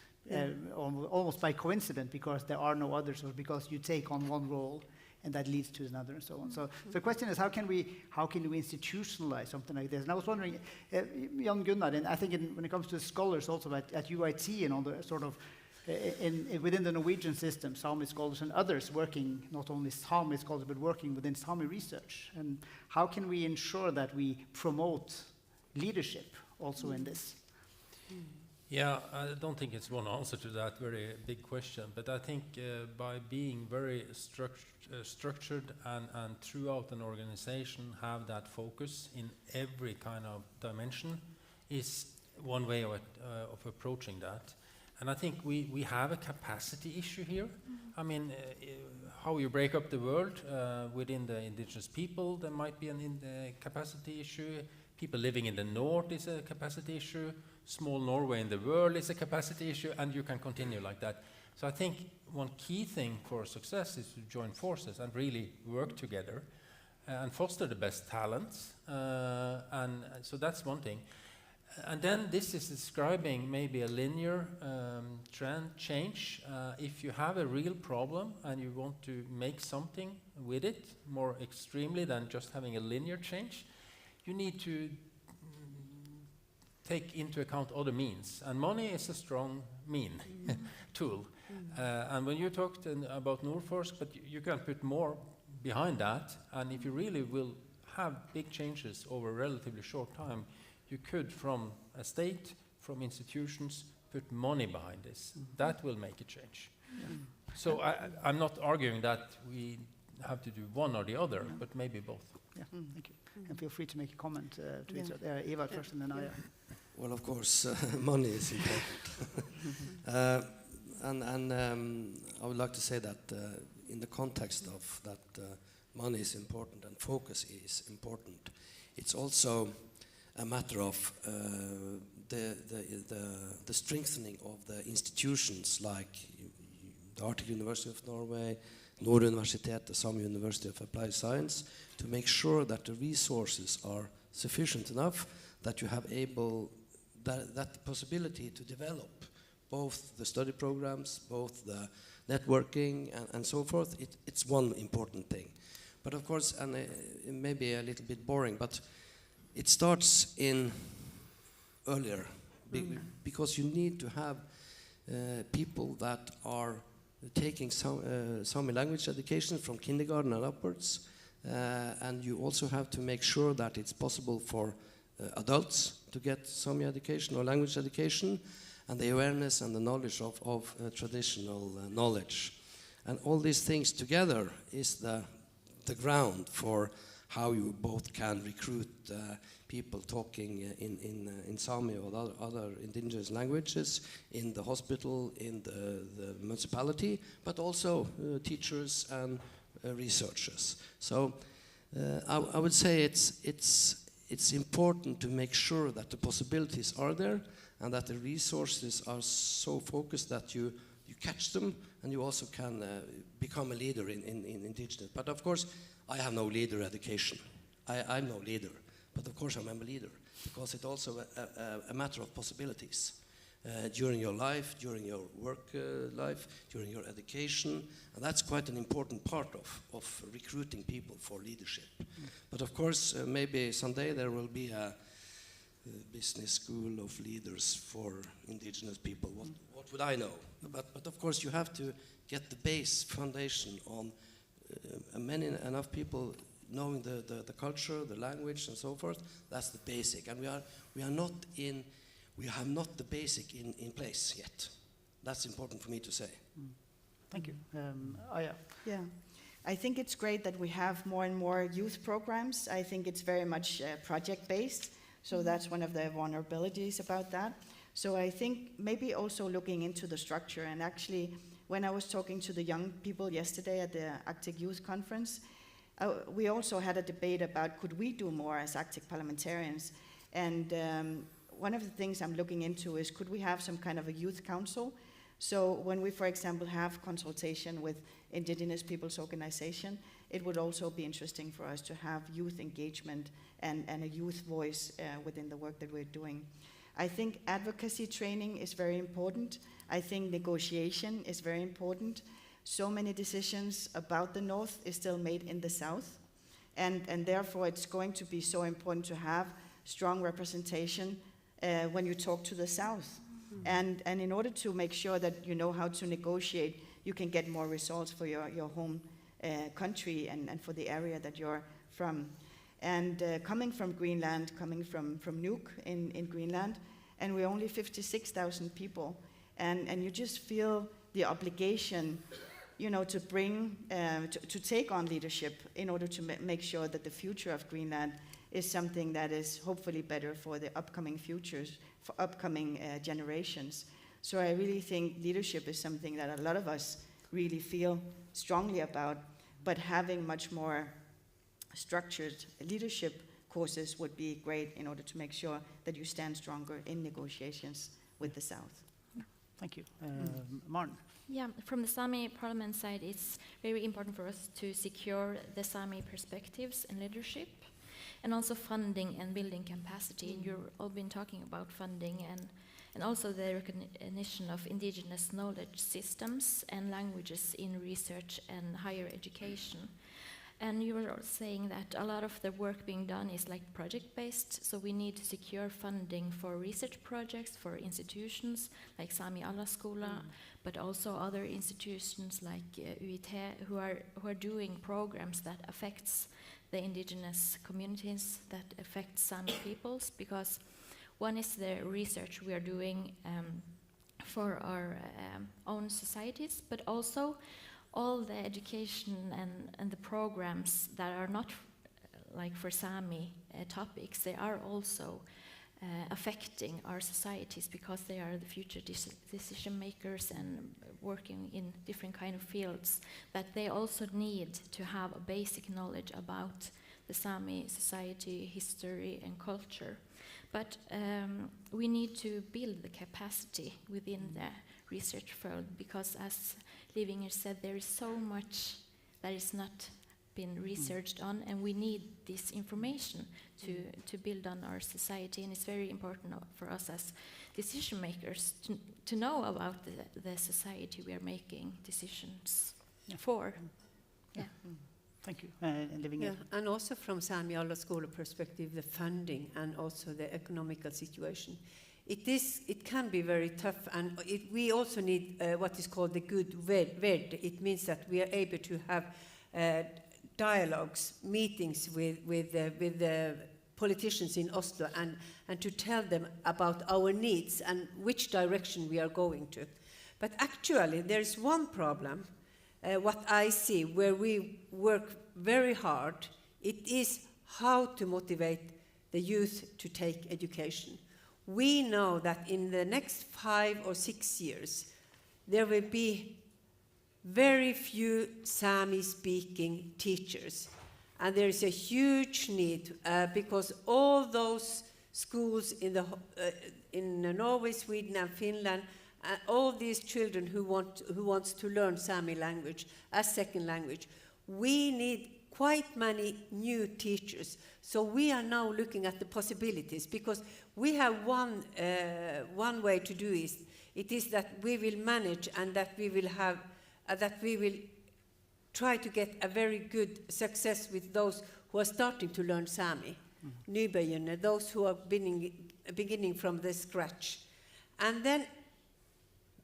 almost by coincidence, because there are no others, or because you take on one role and that leads to another and so on. So the question is, how can we institutionalize something like this? And I was wondering, Jan Gunnar, and I think when it comes to scholars also at UiT and on the sort of within the Norwegian system, Sami scholars and others working, not only Sami scholars, but working within Sami research. And how can we ensure that we promote leadership also in this? Yeah, I don't think it's one answer to that very big question, but I think by being very structured and throughout an organization have that focus in every kind of dimension is one way of approaching that. And I think we have a capacity issue here. I mean, how you break up the world within the indigenous people, there might be a capacity issue. People living in the north is a capacity issue. Small Norway in the world is a capacity issue, and you can continue like that. So I think one key thing for success is to join forces and really work together and foster the best talents. And so that's one thing. And then this is describing maybe a linear trend change. If you have a real problem and you want to make something with it more extremely than just having a linear change, you need to take into account other means. And money is a strong tool. And when you talked about Nordforsk, but you can put more behind that. And if you really will have big changes over a relatively short time, you could, from a state, from institutions, put money behind this. That will make a change. So I'm not arguing that we have to do one or the other, but maybe both. Yeah, thank you. And feel free to make a comment to each other. Eva first and then Aya. Well, of course, money is important. And I would like to say that in the context of that money is important and focus is important, it's also a matter of the strengthening of the institutions like the Arctic University of Norway, Nord Universitet, the Sami University of Applied Science, to make sure that the resources are sufficient enough that you have that possibility to develop both the study programs, both the networking and so forth. It's one important thing. But of course, and it may be a little bit boring, but it starts in earlier, because you need to have people that are taking Sami language education from kindergarten and upwards, and you also have to make sure that it's possible for adults to get Sami education or language education, and the awareness and the knowledge of traditional knowledge. And all these things together is the ground for how you both can recruit people talking in Sami or other indigenous languages in the hospital, in the municipality, but also teachers and researchers. So I would say it's important to make sure that the possibilities are there and that the resources are so focused that you catch them and you also can become a leader in indigenous. But of course, I have no leader education. I'm no leader, but of course I'm a leader because it's also a matter of possibilities. During your life, during your work life, during your education, and that's quite an important part of recruiting people for leadership. But of course, maybe someday there will be a business school of leaders for indigenous people. What would I know? But of course, you have to get the base foundation on many enough people knowing the culture, the language, and so forth. That's the basic, and we have not the basic in place yet. That's important for me to say. Thank you. Aya. Yeah, I think it's great that we have more and more youth programs. I think it's very much project-based, so that's one of the vulnerabilities about that. So I think maybe also looking into the structure, and actually when I was talking to the young people yesterday at the Arctic Youth Conference, we also had a debate about could we do more as Arctic parliamentarians, and one of the things I'm looking into is could we have some kind of a youth council? So when we, for example, have consultation with Indigenous peoples organization, it would also be interesting for us to have youth engagement and a youth voice within the work that we're doing. I think advocacy training is very important. I think negotiation is very important. So many decisions about the North is still made in the South, and therefore it's going to be so important to have strong representation when you talk to the South. And in order to make sure that you know how to negotiate, you can get more results for your home country and for the area that you're from. And coming from Greenland, coming from Nuuk in Greenland, and we're only 56,000 people, and you just feel the obligation, you know, to bring, to take on leadership in order to make sure that the future of Greenland is something that is hopefully better for the upcoming futures, for upcoming generations. So I really think leadership is something that a lot of us really feel strongly about, but having much more structured leadership courses would be great in order to make sure that you stand stronger in negotiations with the South. Thank you. Martin. Yeah, from the Sami Parliament side, it's very important for us to secure the Sami perspectives and leadership, and also funding and building capacity. And you've all been talking about funding and also the recognition of indigenous knowledge systems and languages in research and higher education. And you were saying that a lot of the work being done is like project-based, so we need to secure funding for research projects for institutions like Sami Allaskola, but also other institutions like UiT who are doing programs that affects the indigenous communities, that affect Sami peoples, because one is the research we are doing for our own societies, but also all the education and the programs that are not like for Sami topics, they are also affecting our societies because they are the future decision makers and working in different kind of fields, that they also need to have a basic knowledge about the Sami society, history and culture. But we need to build the capacity within the research field, because as Livinger said, there is so much that is not been researched on, and we need this information to build on our society. And it's very important for us as decision makers to know about the society we are making decisions for. Yeah. Thank you. Livinger. Yeah, and also from Sami Allaskola perspective, the funding and also the economical situation. It can be very tough, and we also need what is called the good ved. It means that we are able to have dialogues, meetings with the politicians in Oslo, and to tell them about our needs and which direction we are going to. But actually, there is one problem, what I see, where we work very hard It is how to motivate the youth to take education. We know that in the next 5 or 6 years, there will be very few Sami-speaking teachers. And there is a huge need because all those schools in Norway, Sweden, and Finland, all these children who wants to learn Sami language as second language, we need quite many new teachers. So we are now looking at the possibilities, because we have one way to do it is that we will manage, and that we will try to get a very good success with those who are starting to learn Sami, nybegynnere, those who are beginning from the scratch, and then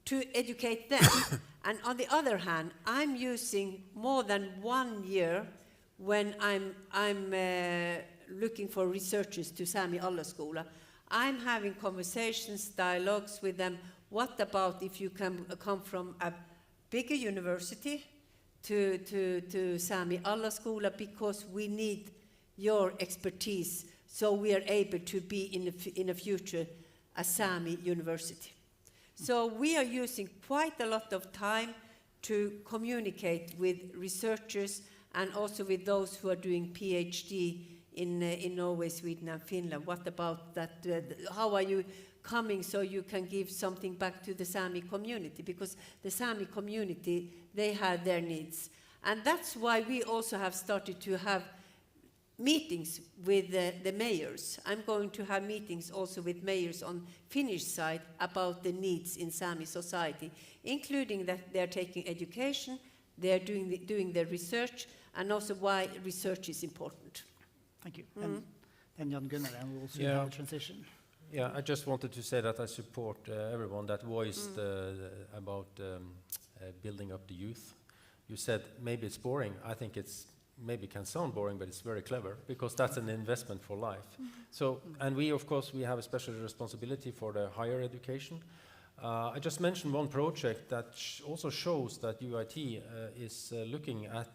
to educate them. And on the other hand, I'm using more than 1 year when I'm looking for researchers to Sami Allaskola. I'm having conversations, dialogues with them. What about if you can come from a bigger university to Sami Allaskola, because we need your expertise, so we are able to be in the future a Sami university. So we are using quite a lot of time to communicate with researchers and also with those who are doing PhD in Norway, Sweden, and Finland. What about that? How are you coming so you can give something back to the Sami community? Because the Sami community, they have their needs. And that's why we also have started to have meetings with the mayors. I'm going to have meetings also with mayors on Finnish side about the needs in Sami society, including that they're taking education, they're doing their research, and also why research is important. Thank you. And then Jan Gunnar, and we'll see how the transition. Yeah, I just wanted to say that I support everyone that voiced about building up the youth. You said maybe it's boring. I think it's maybe can sound boring, but it's very clever, because that's an investment for life. So, and we, of course, we have a special responsibility for the higher education. I just mentioned one project that also shows that UiT is looking at,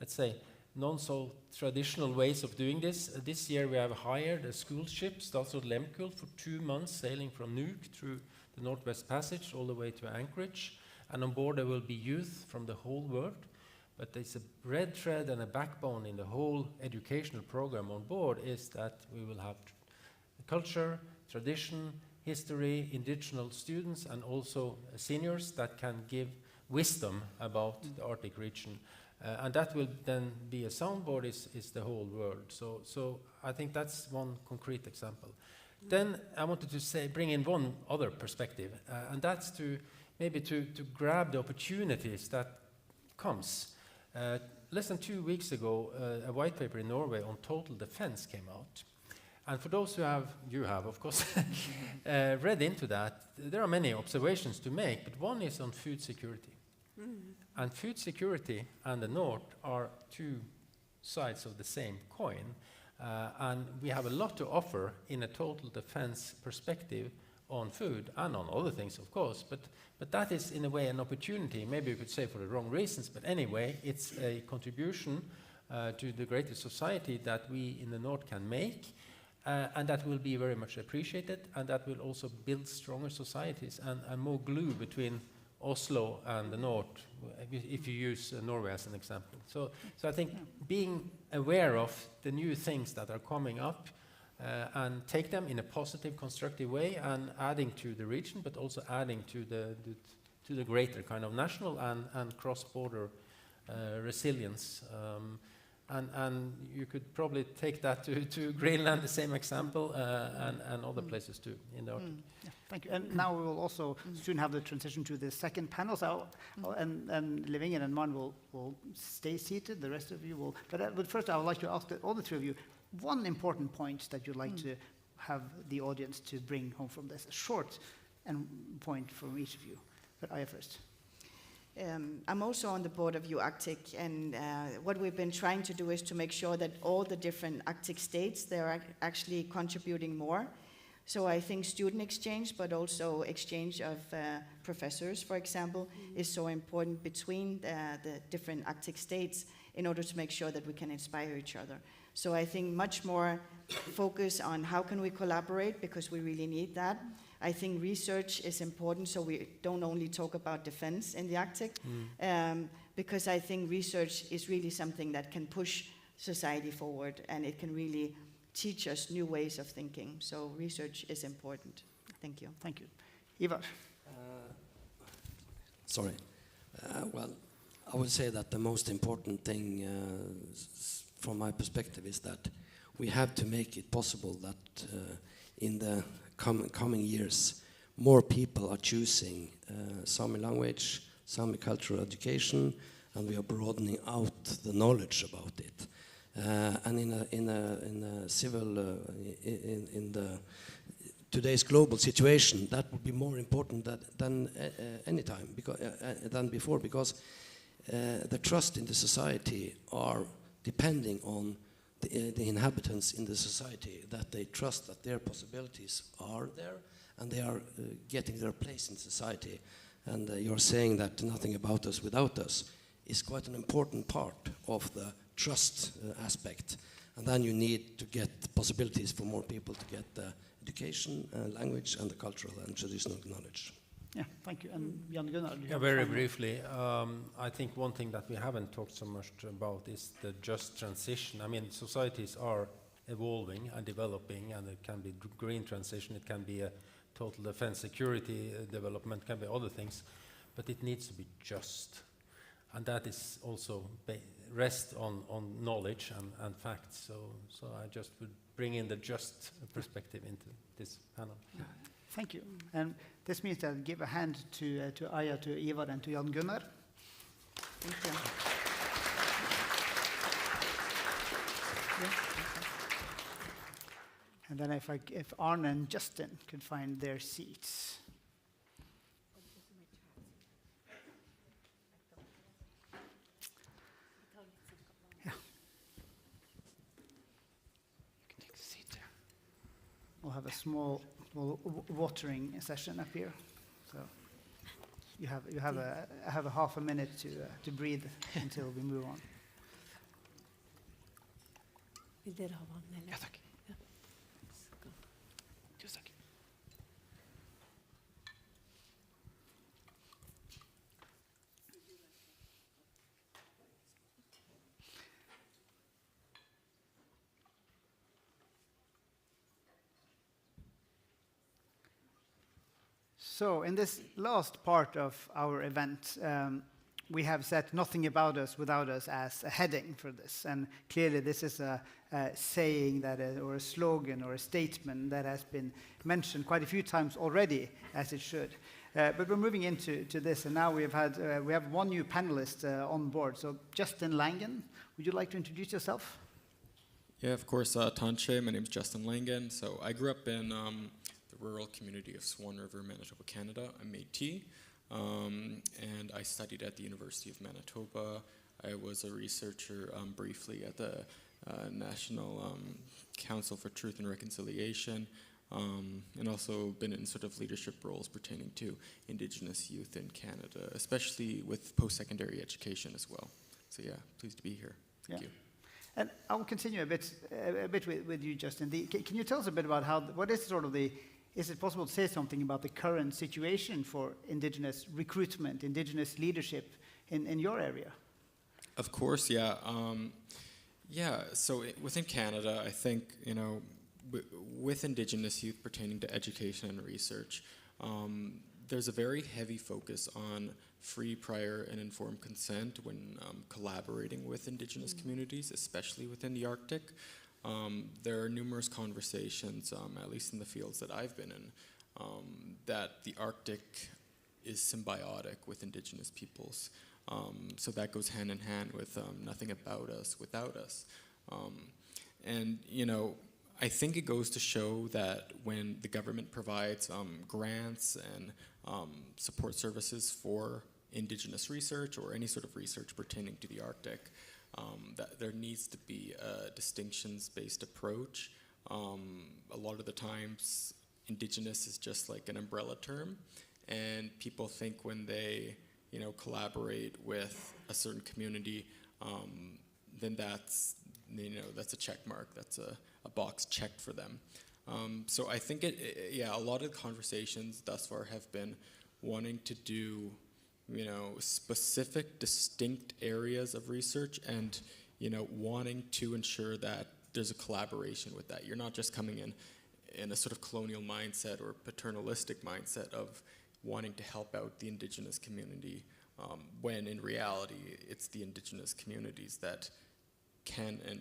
let's say, non-so-traditional ways of doing this. This year we have hired a school ship, Statsråd Lemkuhl, for 2 months, sailing from Nuuk through the Northwest Passage all the way to Anchorage. And on board there will be youth from the whole world. But there's a red thread and a backbone in the whole educational program on board is that we will have culture, tradition, history, indigenous students, and also seniors that can give wisdom about the Arctic region. And that will then be a soundboard is the whole world. So I think that's one concrete example. Then I wanted to bring in one other perspective, and that's to maybe to grab the opportunities that comes. Less than 2 weeks ago, a white paper in Norway on total defense came out. And for those you have, of course, read into that, there are many observations to make, but one is on food security. And food security and the North are two sides of the same coin. And we have a lot to offer in a total defense perspective on food and on other things, of course. But that is, in a way, an opportunity. Maybe you could say for the wrong reasons, but anyway, it's a contribution to the greater society that we in the North can make. And that will be very much appreciated, and that will also build stronger societies and more glue between Oslo and the North, if you use Norway as an example. So I think being aware of the new things that are coming up and take them in a positive, constructive way, and adding to the region, but also adding to the greater kind of national and cross-border resilience. And you could probably take that to Greenland, the same example, and other places too in the Arctic. Yeah, thank you. And now we will also soon have the transition to the second panel. So, and Livingen and Maren will stay seated. The rest of you will. But first, I would like to ask all the three of you one important point that you'd like to have the audience to bring home from this. A short point from each of you. But Aya first. I'm also on the board of UArctic, and what we've been trying to do is to make sure that all the different Arctic states, they're actually contributing more. So I think student exchange, but also exchange of professors, for example, is so important between the different Arctic states in order to make sure that we can inspire each other. So I think much more focus on how can we collaborate, because we really need that. I think research is important, so we don't only talk about defense in the Arctic, because I think research is really something that can push society forward, and it can really teach us new ways of thinking. So research is important. Thank you. Thank you. Ivar? Sorry. Well, I would say that the most important thing from my perspective is that we have to make it possible that in the coming years more people are choosing Sami language, Sami cultural education, and we are broadening out the knowledge about it. And in the today's global situation, that would be more important than any time than before, because the trust in the society are depending on the inhabitants in the society, that they trust that their possibilities are there and they are getting their place in society. And you're saying that nothing about us without us is quite an important part of the trust aspect. And then you need to get possibilities for more people to get the education, language, and the cultural and traditional knowledge. Yeah, thank you. And Jan Gunnar? Yeah, very briefly. I think one thing that we haven't talked so much about is the just transition. I mean, societies are evolving and developing, and it can be green transition, it can be a total defense security development, can be other things, but it needs to be just. And that is also rest on knowledge and facts. So I just would bring in the just perspective into this panel. Thank you. And this means that I'll give a hand to Aya, to Ivar, and to Jan Gunnar. Thank you. And then if Arne and Justin could find their seats. We'll have a small watering session up here, so you have a half a minute to breathe until we move on. Vill dere ha vann, eller? Ja, tack. Ja. Just tack. So in this last part of our event, we have set nothing about us without us as a heading for this. And clearly this is a saying that or a slogan or a statement that has been mentioned quite a few times already, as it should. But we're moving into this, and now we have one new panelist on board. So Justin Langen, would you like to introduce yourself? Yeah, of course, Tanche. My name is Justin Langen. So I grew up in the rural community of Swan River, Manitoba, Canada. I'm Métis, and I studied at the University of Manitoba. I was a researcher briefly at the National Council for Truth and Reconciliation, and also been in sort of leadership roles pertaining to Indigenous youth in Canada, especially with post-secondary education as well. So yeah, pleased to be here. Thank you. And I'll continue a bit with you, Justin. Can you tell us a bit about what is sort of is it possible to say something about the current situation for Indigenous recruitment, Indigenous leadership in your area? Of course, yeah. So within Canada, I think, with Indigenous youth pertaining to education and research, there's a very heavy focus on free, prior, and informed consent when collaborating with Indigenous communities, especially within the Arctic. There are numerous conversations, at least in the fields that I've been in, that the Arctic is symbiotic with Indigenous peoples. So that goes hand in hand with nothing about us without us. And, I think it goes to show that when the government provides grants and support services for Indigenous research or any sort of research pertaining to the Arctic, that there needs to be a distinctions-based approach. A lot of the times, Indigenous is just like an umbrella term, and people think when they, collaborate with a certain community, then that's a check mark. That's a box checked for them. So I think a lot of conversations thus far have been wanting to do, specific, distinct areas of research, and wanting to ensure that there's a collaboration with that. You're not just coming in a sort of colonial mindset or paternalistic mindset of wanting to help out the Indigenous community, when in reality it's the Indigenous communities that can and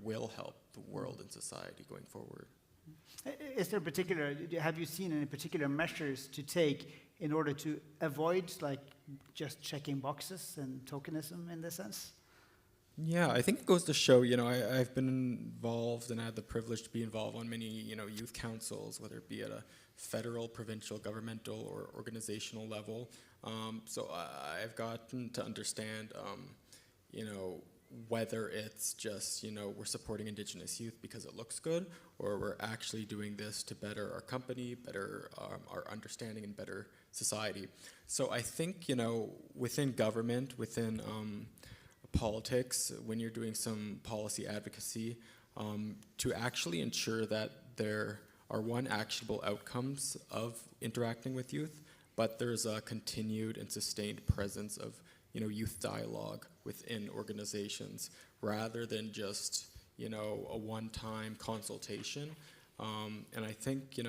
will help the world and society going forward. Have you seen any particular measures to take in order to avoid like just checking boxes and tokenism in this sense? Yeah, I think it goes to show, I've been involved and had the privilege to be involved on many, youth councils, whether it be at a federal, provincial, governmental, or organizational level. So I've gotten to understand, whether it's just, we're supporting Indigenous youth because it looks good, or we're actually doing this to better our company, better our understanding, and better society. So I think, within government, within politics, when you're doing some policy advocacy, to actually ensure that there are actionable outcomes of interacting with youth, but there's a continued and sustained presence of youth dialogue within organizations, rather than just a one-time consultation. And I think it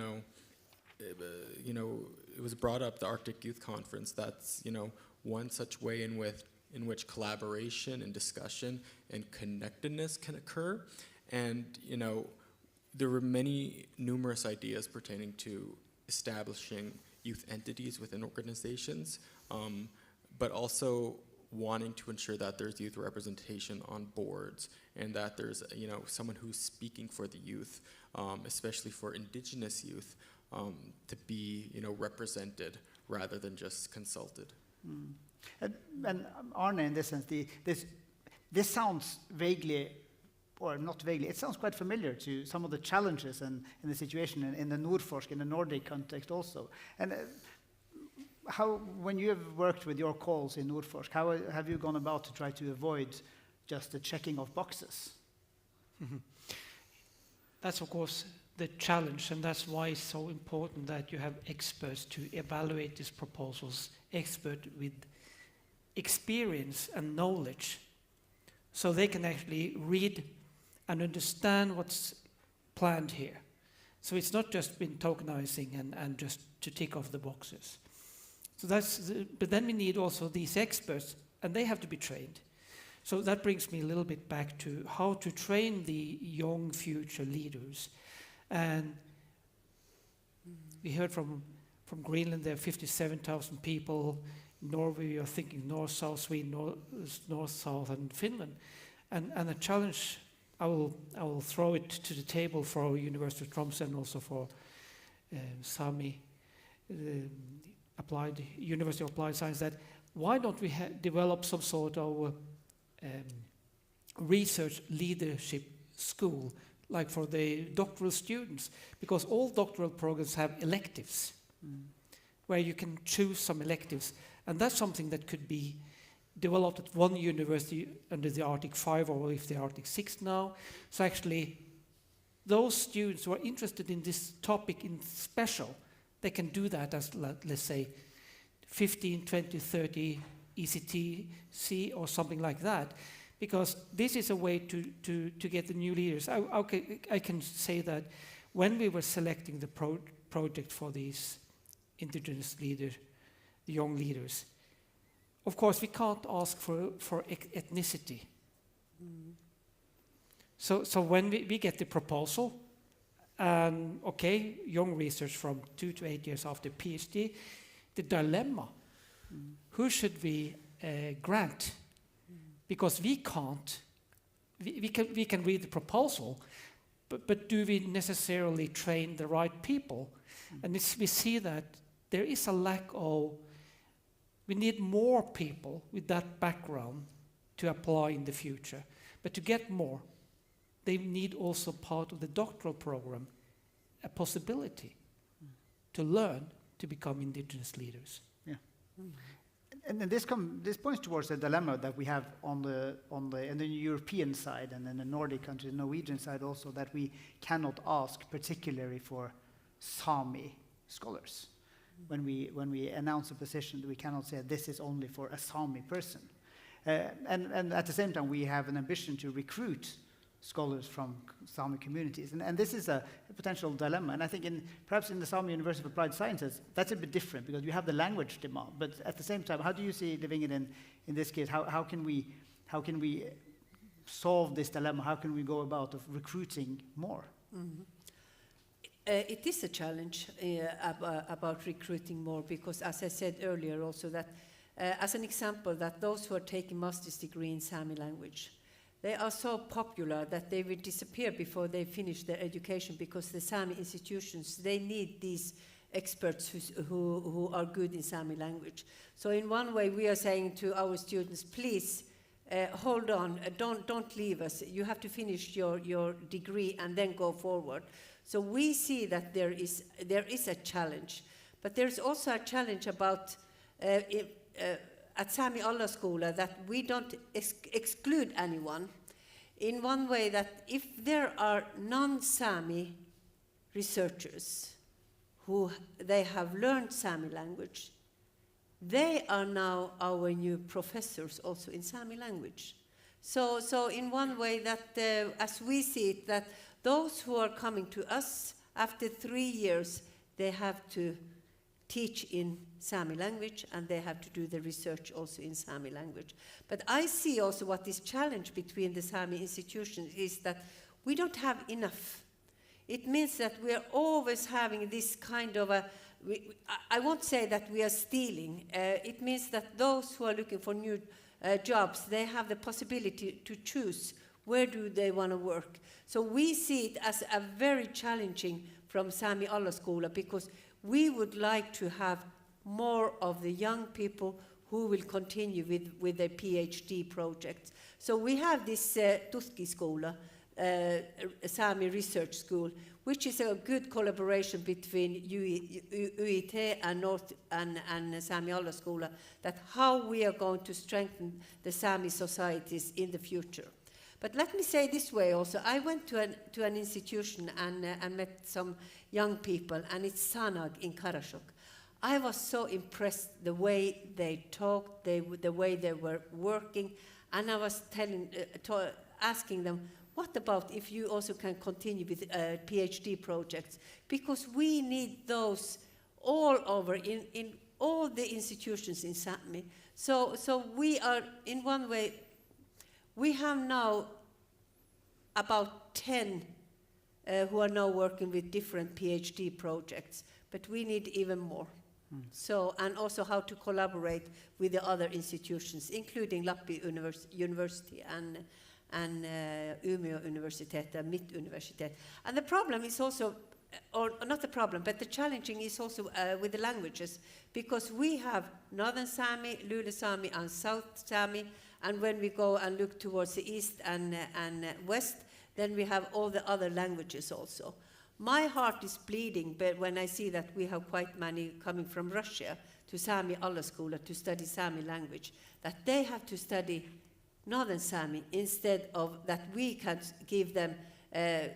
was brought up, the Arctic Youth Conference, that's one such way in which collaboration and discussion and connectedness can occur. And there were numerous ideas pertaining to establishing youth entities within organizations, but also wanting to ensure that there's youth representation on boards, and that there's someone who's speaking for the youth, especially for Indigenous youth, to be represented rather than just consulted. Mm. And Arne, in this sense, this sounds vaguely, or not vaguely, it sounds quite familiar to some of the challenges in the situation in the Nordforsk, in the Nordic context also. And when you have worked with your calls in Nordforsk, how have you gone about to try to avoid just the checking of boxes? Mm-hmm. That's, of course, the challenge, and that's why it's so important that you have experts to evaluate these proposals, experts with experience and knowledge, so they can actually read and understand what's planned here. So it's not just been tokenizing and just to tick off the boxes. So but then we need also these experts, and they have to be trained. So that brings me a little bit back to how to train the young future leaders. And we heard from Greenland, there are 57,000 people. Norway, you're thinking north-south, Sweden, north-south, and Finland. And a challenge, I will throw it to the table for University of Tromsø and also for Sami, University of Applied Science, that why don't we develop some sort of research leadership school, like for the doctoral students, because all doctoral programs have electives, where you can choose some electives. And that's something that could be developed at one university under the Arctic 5 or if the Arctic 6 now. So actually, those students who are interested in this topic in special, they can do that as, let's say, 15, 20, 30 ECTC or something like that. Because this is a way to get the new leaders. I can say that when we were selecting the project for these Indigenous leaders, the young leaders, of course we can't ask for ethnicity. Mm. So when we get the proposal, young research from 2 to 8 years after PhD, the dilemma, who should we grant? Because we can't, we can read the proposal, but do we necessarily train the right people? And we see that there is a lack of, we need more people with that background to apply in the future. But to get more, they need also part of the doctoral program, a possibility. to learn to become indigenous leaders. Yeah. And then this points towards a dilemma that we have on the European side and then the Nordic countries, Norwegian side also, that we cannot ask particularly for Sami scholars. When we announce a position, we cannot say this is only for a Sami person. And at the same time, we have an ambition to recruit scholars from Sami communities. And this is a potential dilemma. And I think perhaps in the Sami University of Applied Sciences, that's a bit different because you have the language demand. But at the same time, how do you see living it in this case? How can we solve this dilemma? How can we go about of recruiting more? Mm-hmm. It is a challenge about recruiting more because, as I said earlier also, that as an example, that those who are taking master's degree in Sami language, they are so popular that they will disappear before they finish their education because the Sami institutions, they need these experts who are good in Sami language. So in one way, we are saying to our students, please hold on, don't leave us. You have to finish your degree and then go forward. So we see that there is a challenge, but there's also a challenge about at Sami Allaskola that we don't exclude anyone in one way that if there are non-Sami researchers who they have learned Sami language, they are now our new professors also in Sami language. So in one way that as we see it, that those who are coming to us after 3 years, they have to teach in Sami language and they have to do the research also in Sami language. But I see also what this challenge between the Sami institutions is that we don't have enough. It means that we are always having this kind of I won't say that we are stealing. It means that those who are looking for new jobs, they have the possibility to choose where do they want to work. So we see it as a very challenging from Sami Allaskola because we would like to have more of the young people who will continue with their PhD projects. So we have this Tutkiskola, Sami Research School, which is a good collaboration between UiT and North and Sami Allaskola, that how we are going to strengthen the Sami societies in the future. But let me say this way also. I went to an institution and met some young people, and it's Sanag in Karasjok. I was so impressed the way they talked, the way they were working, and I was asking them, what about if you also can continue with PhD projects? Because we need those all over in all the institutions in Sápmi. So we are, in one way, we have now about 10 who are now working with different PhD projects, but we need even more. So, and also how to collaborate with the other institutions, including Lappi University and Umeå Universitet and Mitt Universitet. And the problem is also, or not the problem, but the challenging is also with the languages, because we have Northern Sami, Lule Sami, and South Sami, and when we go and look towards the east and west, then we have all the other languages also. My heart is bleeding but when I see that we have quite many coming from Russia to Sami Allaskola to study Sami language, that they have to study Northern Sami instead of that we can give them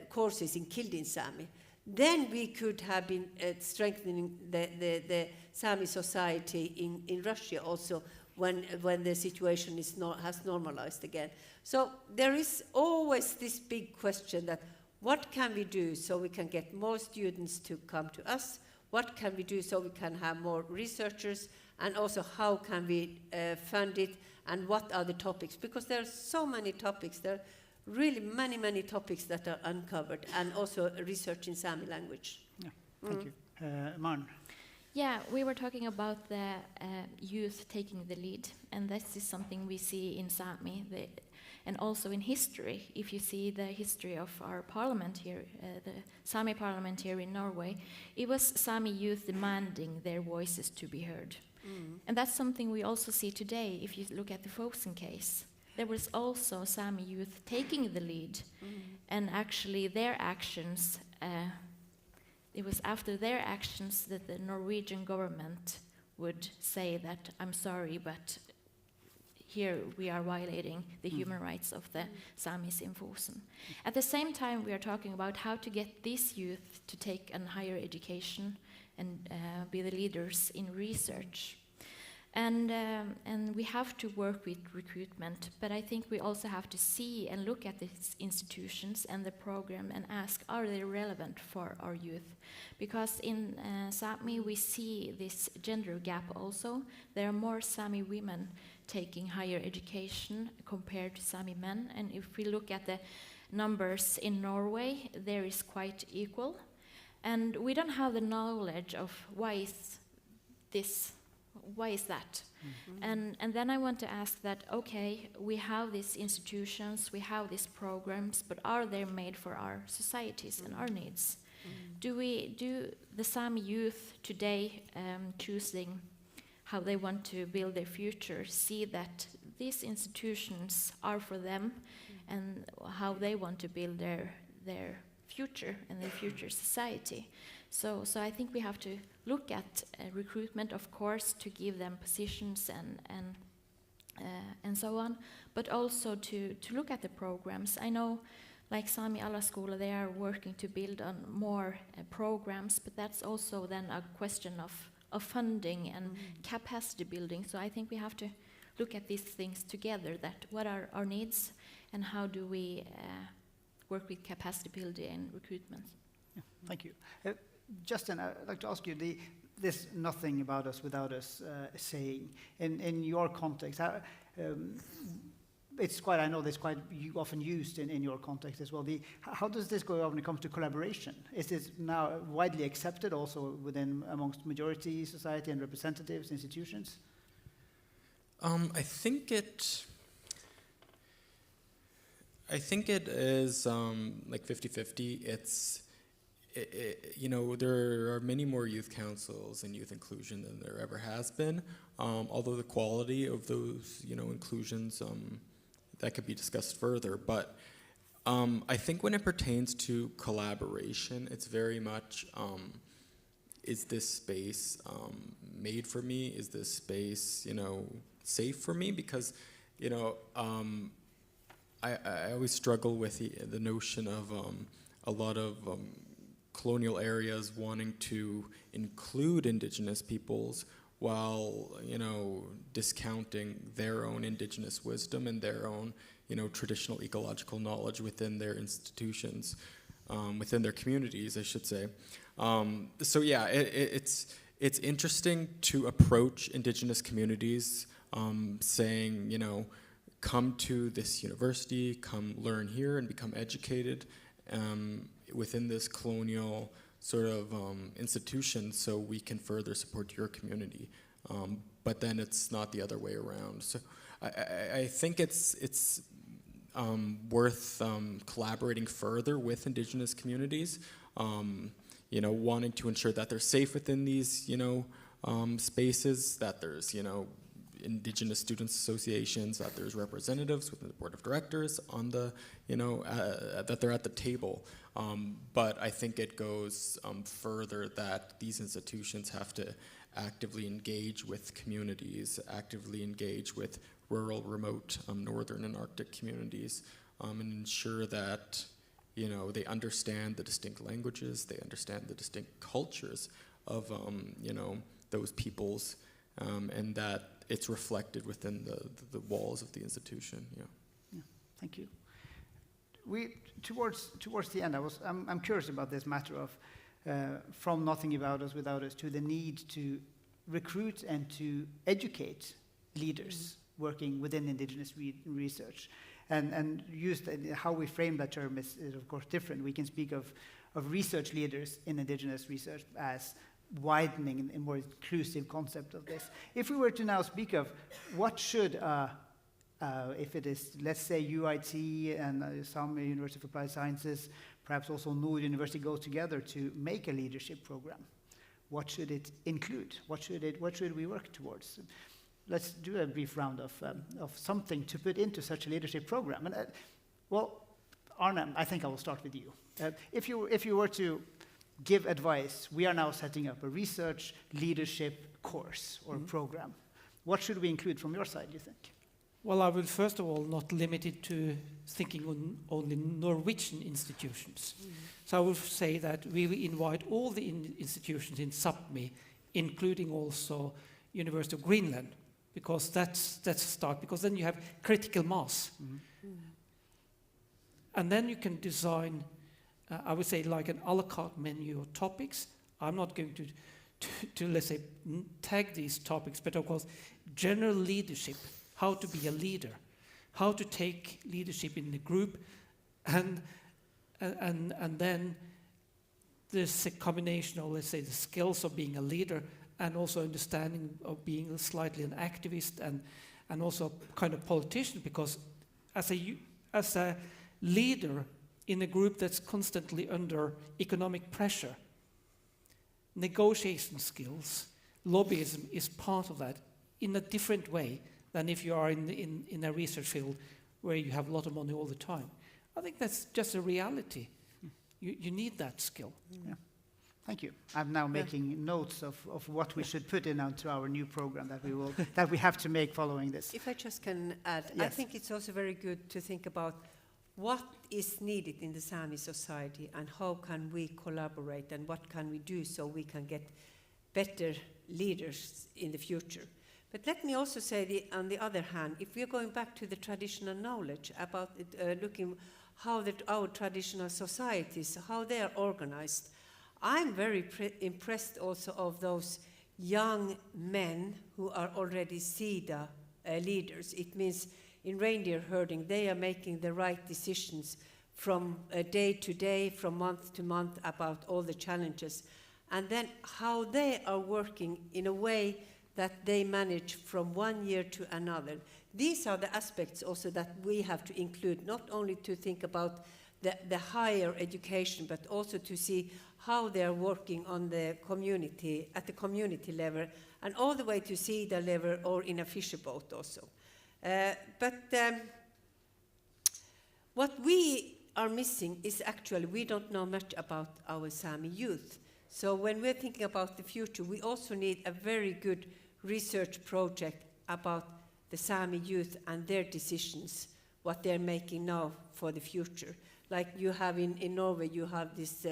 courses in Kildin Sami. Then we could have been strengthening the Sami society in Russia also when the situation has normalized again. So there is always this big question that what can we do so we can get more students to come to us? What can we do so we can have more researchers? And also how can we fund it? And what are the topics? Because there are so many topics. There are really many, many topics that are uncovered. And also research in Sami language. Yeah, thank you. Maren. Yeah, we were talking about the youth taking the lead. And this is something we see in Sápmi. And also in history, if you see the history of our parliament here, the Sami parliament here in Norway, it was Sami youth demanding their voices to be heard. And that's something we also see today if you look at the Fosen case. There was also Sami youth taking the lead, and actually their actions it was after their actions that the Norwegian government would say that, I'm sorry, but here we are violating the human rights of the Samis in Fosen. At the same time, we are talking about how to get these youth to take a higher education and be the leaders in research. And we have to work with recruitment, but I think we also have to see and look at these institutions and the program and ask, are they relevant for our youth? Because in Sápmi we see this gender gap also. There are more Sami women taking higher education compared to Sami men, and if we look at the numbers in Norway, there is quite equal. And we don't have the knowledge of why is that? And then I want to ask that, okay, we have these institutions, we have these programs, but are they made for our societies and our needs? Do the Sami youth today choosing how they want to build their future see that these institutions are for them and how they want to build their future and their future society? So I think we have to look at recruitment, of course, to give them positions and so on, but also to look at the programs. I know, like Sami Alaskola, they are working to build on more programs, but that's also then a question of funding and capacity building. So I think we have to look at these things together, that what are our needs and how do we work with capacity building and recruitment. Yeah, thank you. Justin, I'd like to ask you, this nothing about us without us saying, in your context, it's quite, I know that's quite often used in your context as well. How does this go when it comes to collaboration? Is this now widely accepted also amongst majority society and representatives, institutions? I think it is like 50-50. There are many more youth councils and youth inclusion than there ever has been, although the quality of those, inclusions, that could be discussed further. But I think when it pertains to collaboration, it's very much, is this space made for me? Is this space, safe for me? Because, I always struggle with the notion of a lot of colonial areas wanting to include indigenous peoples while, discounting their own indigenous wisdom and their own, traditional ecological knowledge within their institutions, within their communities, I should say. So yeah, it's interesting to approach indigenous communities saying, come to this university, come learn here and become educated within this colonial sort of institution so we can further support your community. But then it's not the other way around. So I think it's worth collaborating further with indigenous communities, wanting to ensure that they're safe within these, spaces, that there's, Indigenous Students Associations, that there's representatives within the board of directors on the, that they're at the table. But I think it goes further that these institutions have to actively engage with communities, actively engage with rural, remote, northern and Arctic communities, and ensure that, they understand the distinct languages, they understand the distinct cultures of, those peoples, and that it's reflected within the walls of the institution. Yeah. Thank you. Towards the end, I'm curious about this matter of from nothing about us without us to the need to recruit and to educate leaders working within indigenous research, and how we frame that term is of course different. We can speak of research leaders in indigenous research as widening and more inclusive concept of this. If we were to now speak of what should, if it is, let's say, UIT and some University of Applied Sciences, perhaps also Nord University, go together to make a leadership program, what should it include? What should we work towards? Let's do a brief round of something to put into such a leadership program. And well, Arne, I think I will start with you. If you were to give advice. We are now setting up a research leadership course or program. What should we include from your side, do you think? Well, I will first of all not limit it to thinking on only Norwegian institutions. So I will say that we will invite all the institutions in Sápmi, including also University of Greenland, because that's a start, because then you have critical mass. And then you can design, I would say, like an a la carte menu of topics. I'm not going to let's say, tag these topics, but of course, general leadership, how to be a leader, how to take leadership in the group, and then there's a combination of, let's say, the skills of being a leader and also understanding of being slightly an activist and also kind of politician, because as a leader in a group that's constantly under economic pressure, negotiation skills, lobbyism is part of that in a different way than if you are in a research field where you have a lot of money all the time. I think that's just a reality. You need that skill. Yeah. Thank you. I'm now making notes of what we should put into our new program that we have to make following this. If I just can add, I Yes. think it's also very good to think about what is needed in the Sami society and how can we collaborate and what can we do so we can get better leaders in the future. But let me also say, on the other hand, if we're going back to the traditional knowledge about looking how our traditional societies, how they are organized, I'm very impressed also of those young men who are already SIDA leaders. It means in reindeer herding, they are making the right decisions from day to day, from month to month about all the challenges. And then how they are working in a way that they manage from one year to another. These are the aspects also that we have to include, not only to think about the higher education, but also to see how they are working on the community, at the community level, and all the way to SIDA level or in a fisher boat also. What we are missing is actually we don't know much about our Sami youth. So when we're thinking about the future, we also need a very good research project about the Sami youth and their decisions, what they're making now for the future. Like you have in Norway, you have this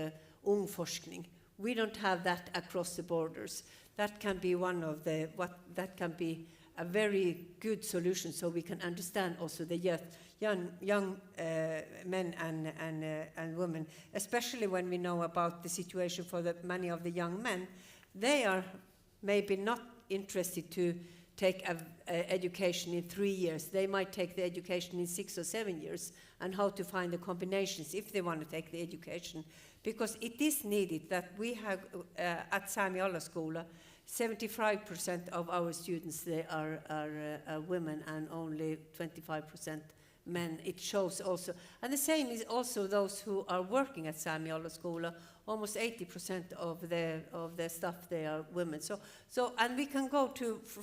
ungforskning. We don't have that across the borders. That can be one of that can be a very good solution, so we can understand also the young men and women, especially when we know about the situation for many of the young men. They are maybe not interested to take education in 3 years. They might take the education in 6 or 7 years, and how to find the combinations if they want to take the education. Because it is needed that we have at Sami Allaskola, 75% of our students, they are women, and only 25% men. It shows also. And the same is also those who are working at Sami Allaskola. Almost 80% of the staff, they are women. So and we can go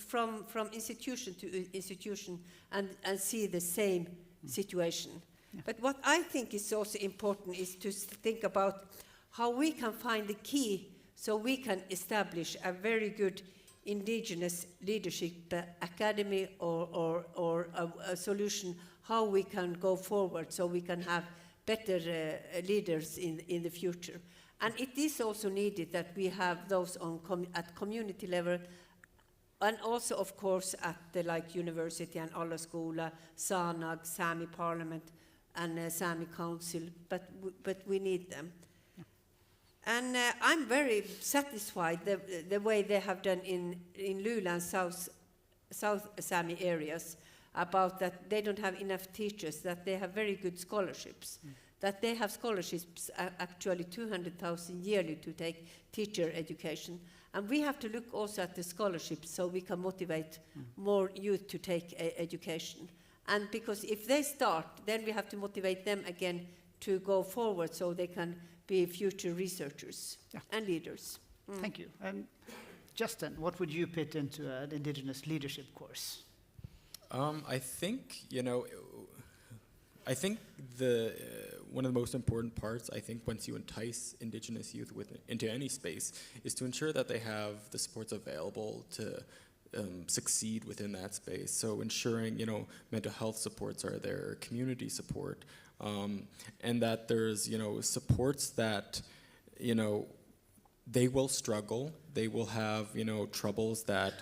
from institution to institution and see the same situation. Yeah. But what I think is also important is to think about how we can find the key so we can establish a very good indigenous leadership academy or a solution how we can go forward so we can have better leaders in the future. And it is also needed that we have those at community level, and also, of course, at the university and Allaskola, SANAG, Sami Parliament, and Sami Council. But we need them. Yeah. And I'm very satisfied the way they have done in Lula and South Sami areas about that they don't have enough teachers, that they have very good scholarships. That they have scholarships, actually 200,000 yearly to take teacher education. And we have to look also at the scholarships so we can motivate more youth to take education. And because if they start, then we have to motivate them again to go forward so they can be future researchers and leaders. Thank you. And Justin, what would you put into an Indigenous leadership course? I think, one of the most important parts, I think, once you entice Indigenous youth into any space, is to ensure that they have the supports available to succeed within that space. So ensuring, mental health supports are there, community support, and that there's, supports that, they will struggle, they will have, troubles that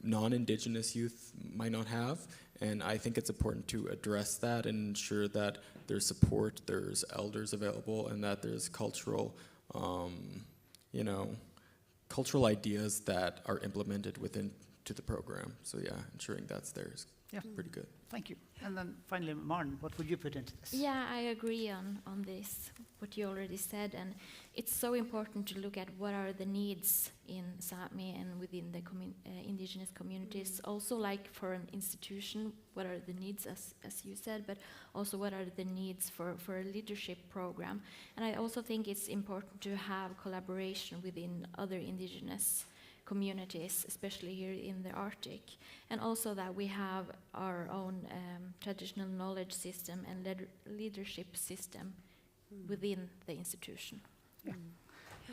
non-Indigenous youth might not have. And I think it's important to address that and ensure that there's support, there's elders available, and that there's cultural, cultural ideas that are implemented within to the program. So yeah, ensuring that's there is pretty good. Thank you. And then finally, Maren, what would you put into this? Yeah, I agree on this, what you already said, and it's so important to look at what are the needs in Sápmi and within the indigenous communities. Also, like for an institution, what are the needs, as you said, but also what are the needs for a leadership program. And I also think it's important to have collaboration within other indigenous communities, especially here in the Arctic, and also that we have our own traditional knowledge system and leadership system within the institution. Yeah.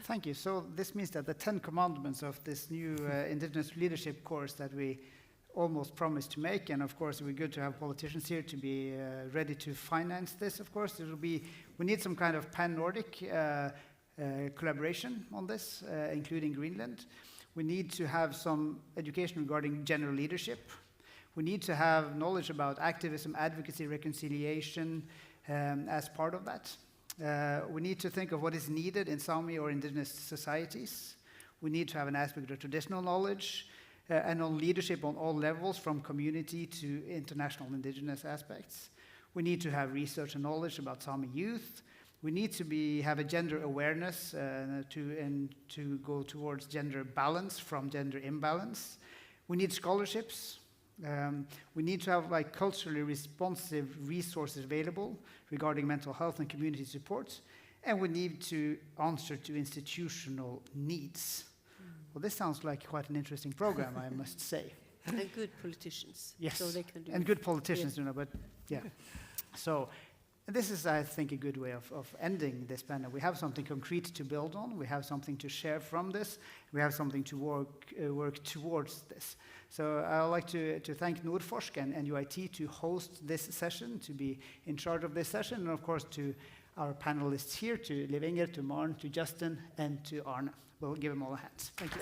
Thank you. So this means that the 10 commandments of this new Indigenous leadership course that we almost promised to make, and of course it would be good to have politicians here to be ready to finance this, of course. We need some kind of pan-Nordic collaboration on this, including Greenland. We need to have some education regarding gender leadership. We need to have knowledge about activism, advocacy, reconciliation as part of that. We need to think of what is needed in Sámi or indigenous societies. We need to have an aspect of traditional knowledge and on leadership on all levels, from community to international indigenous aspects. We need to have research and knowledge about Sámi youth. We need to have a gender awareness to go towards gender balance from gender imbalance. We need scholarships. We need to have culturally responsive resources available regarding mental health and community support. And we need to answer to institutional needs. Well, this sounds like quite an interesting program, I must say. And good politicians. Yes, so they can do and good politicians, but yeah. So this is, I think, a good way of ending this panel. We have something concrete to build on. We have something to share from this. We have something to work towards this. So I would like to thank Nordforsk and UiT to host this session, to be in charge of this session, and of course to our panelists here, to Liv Inger, to Maren, to Justin, and to Arne. We'll give them all a hand. Thank you.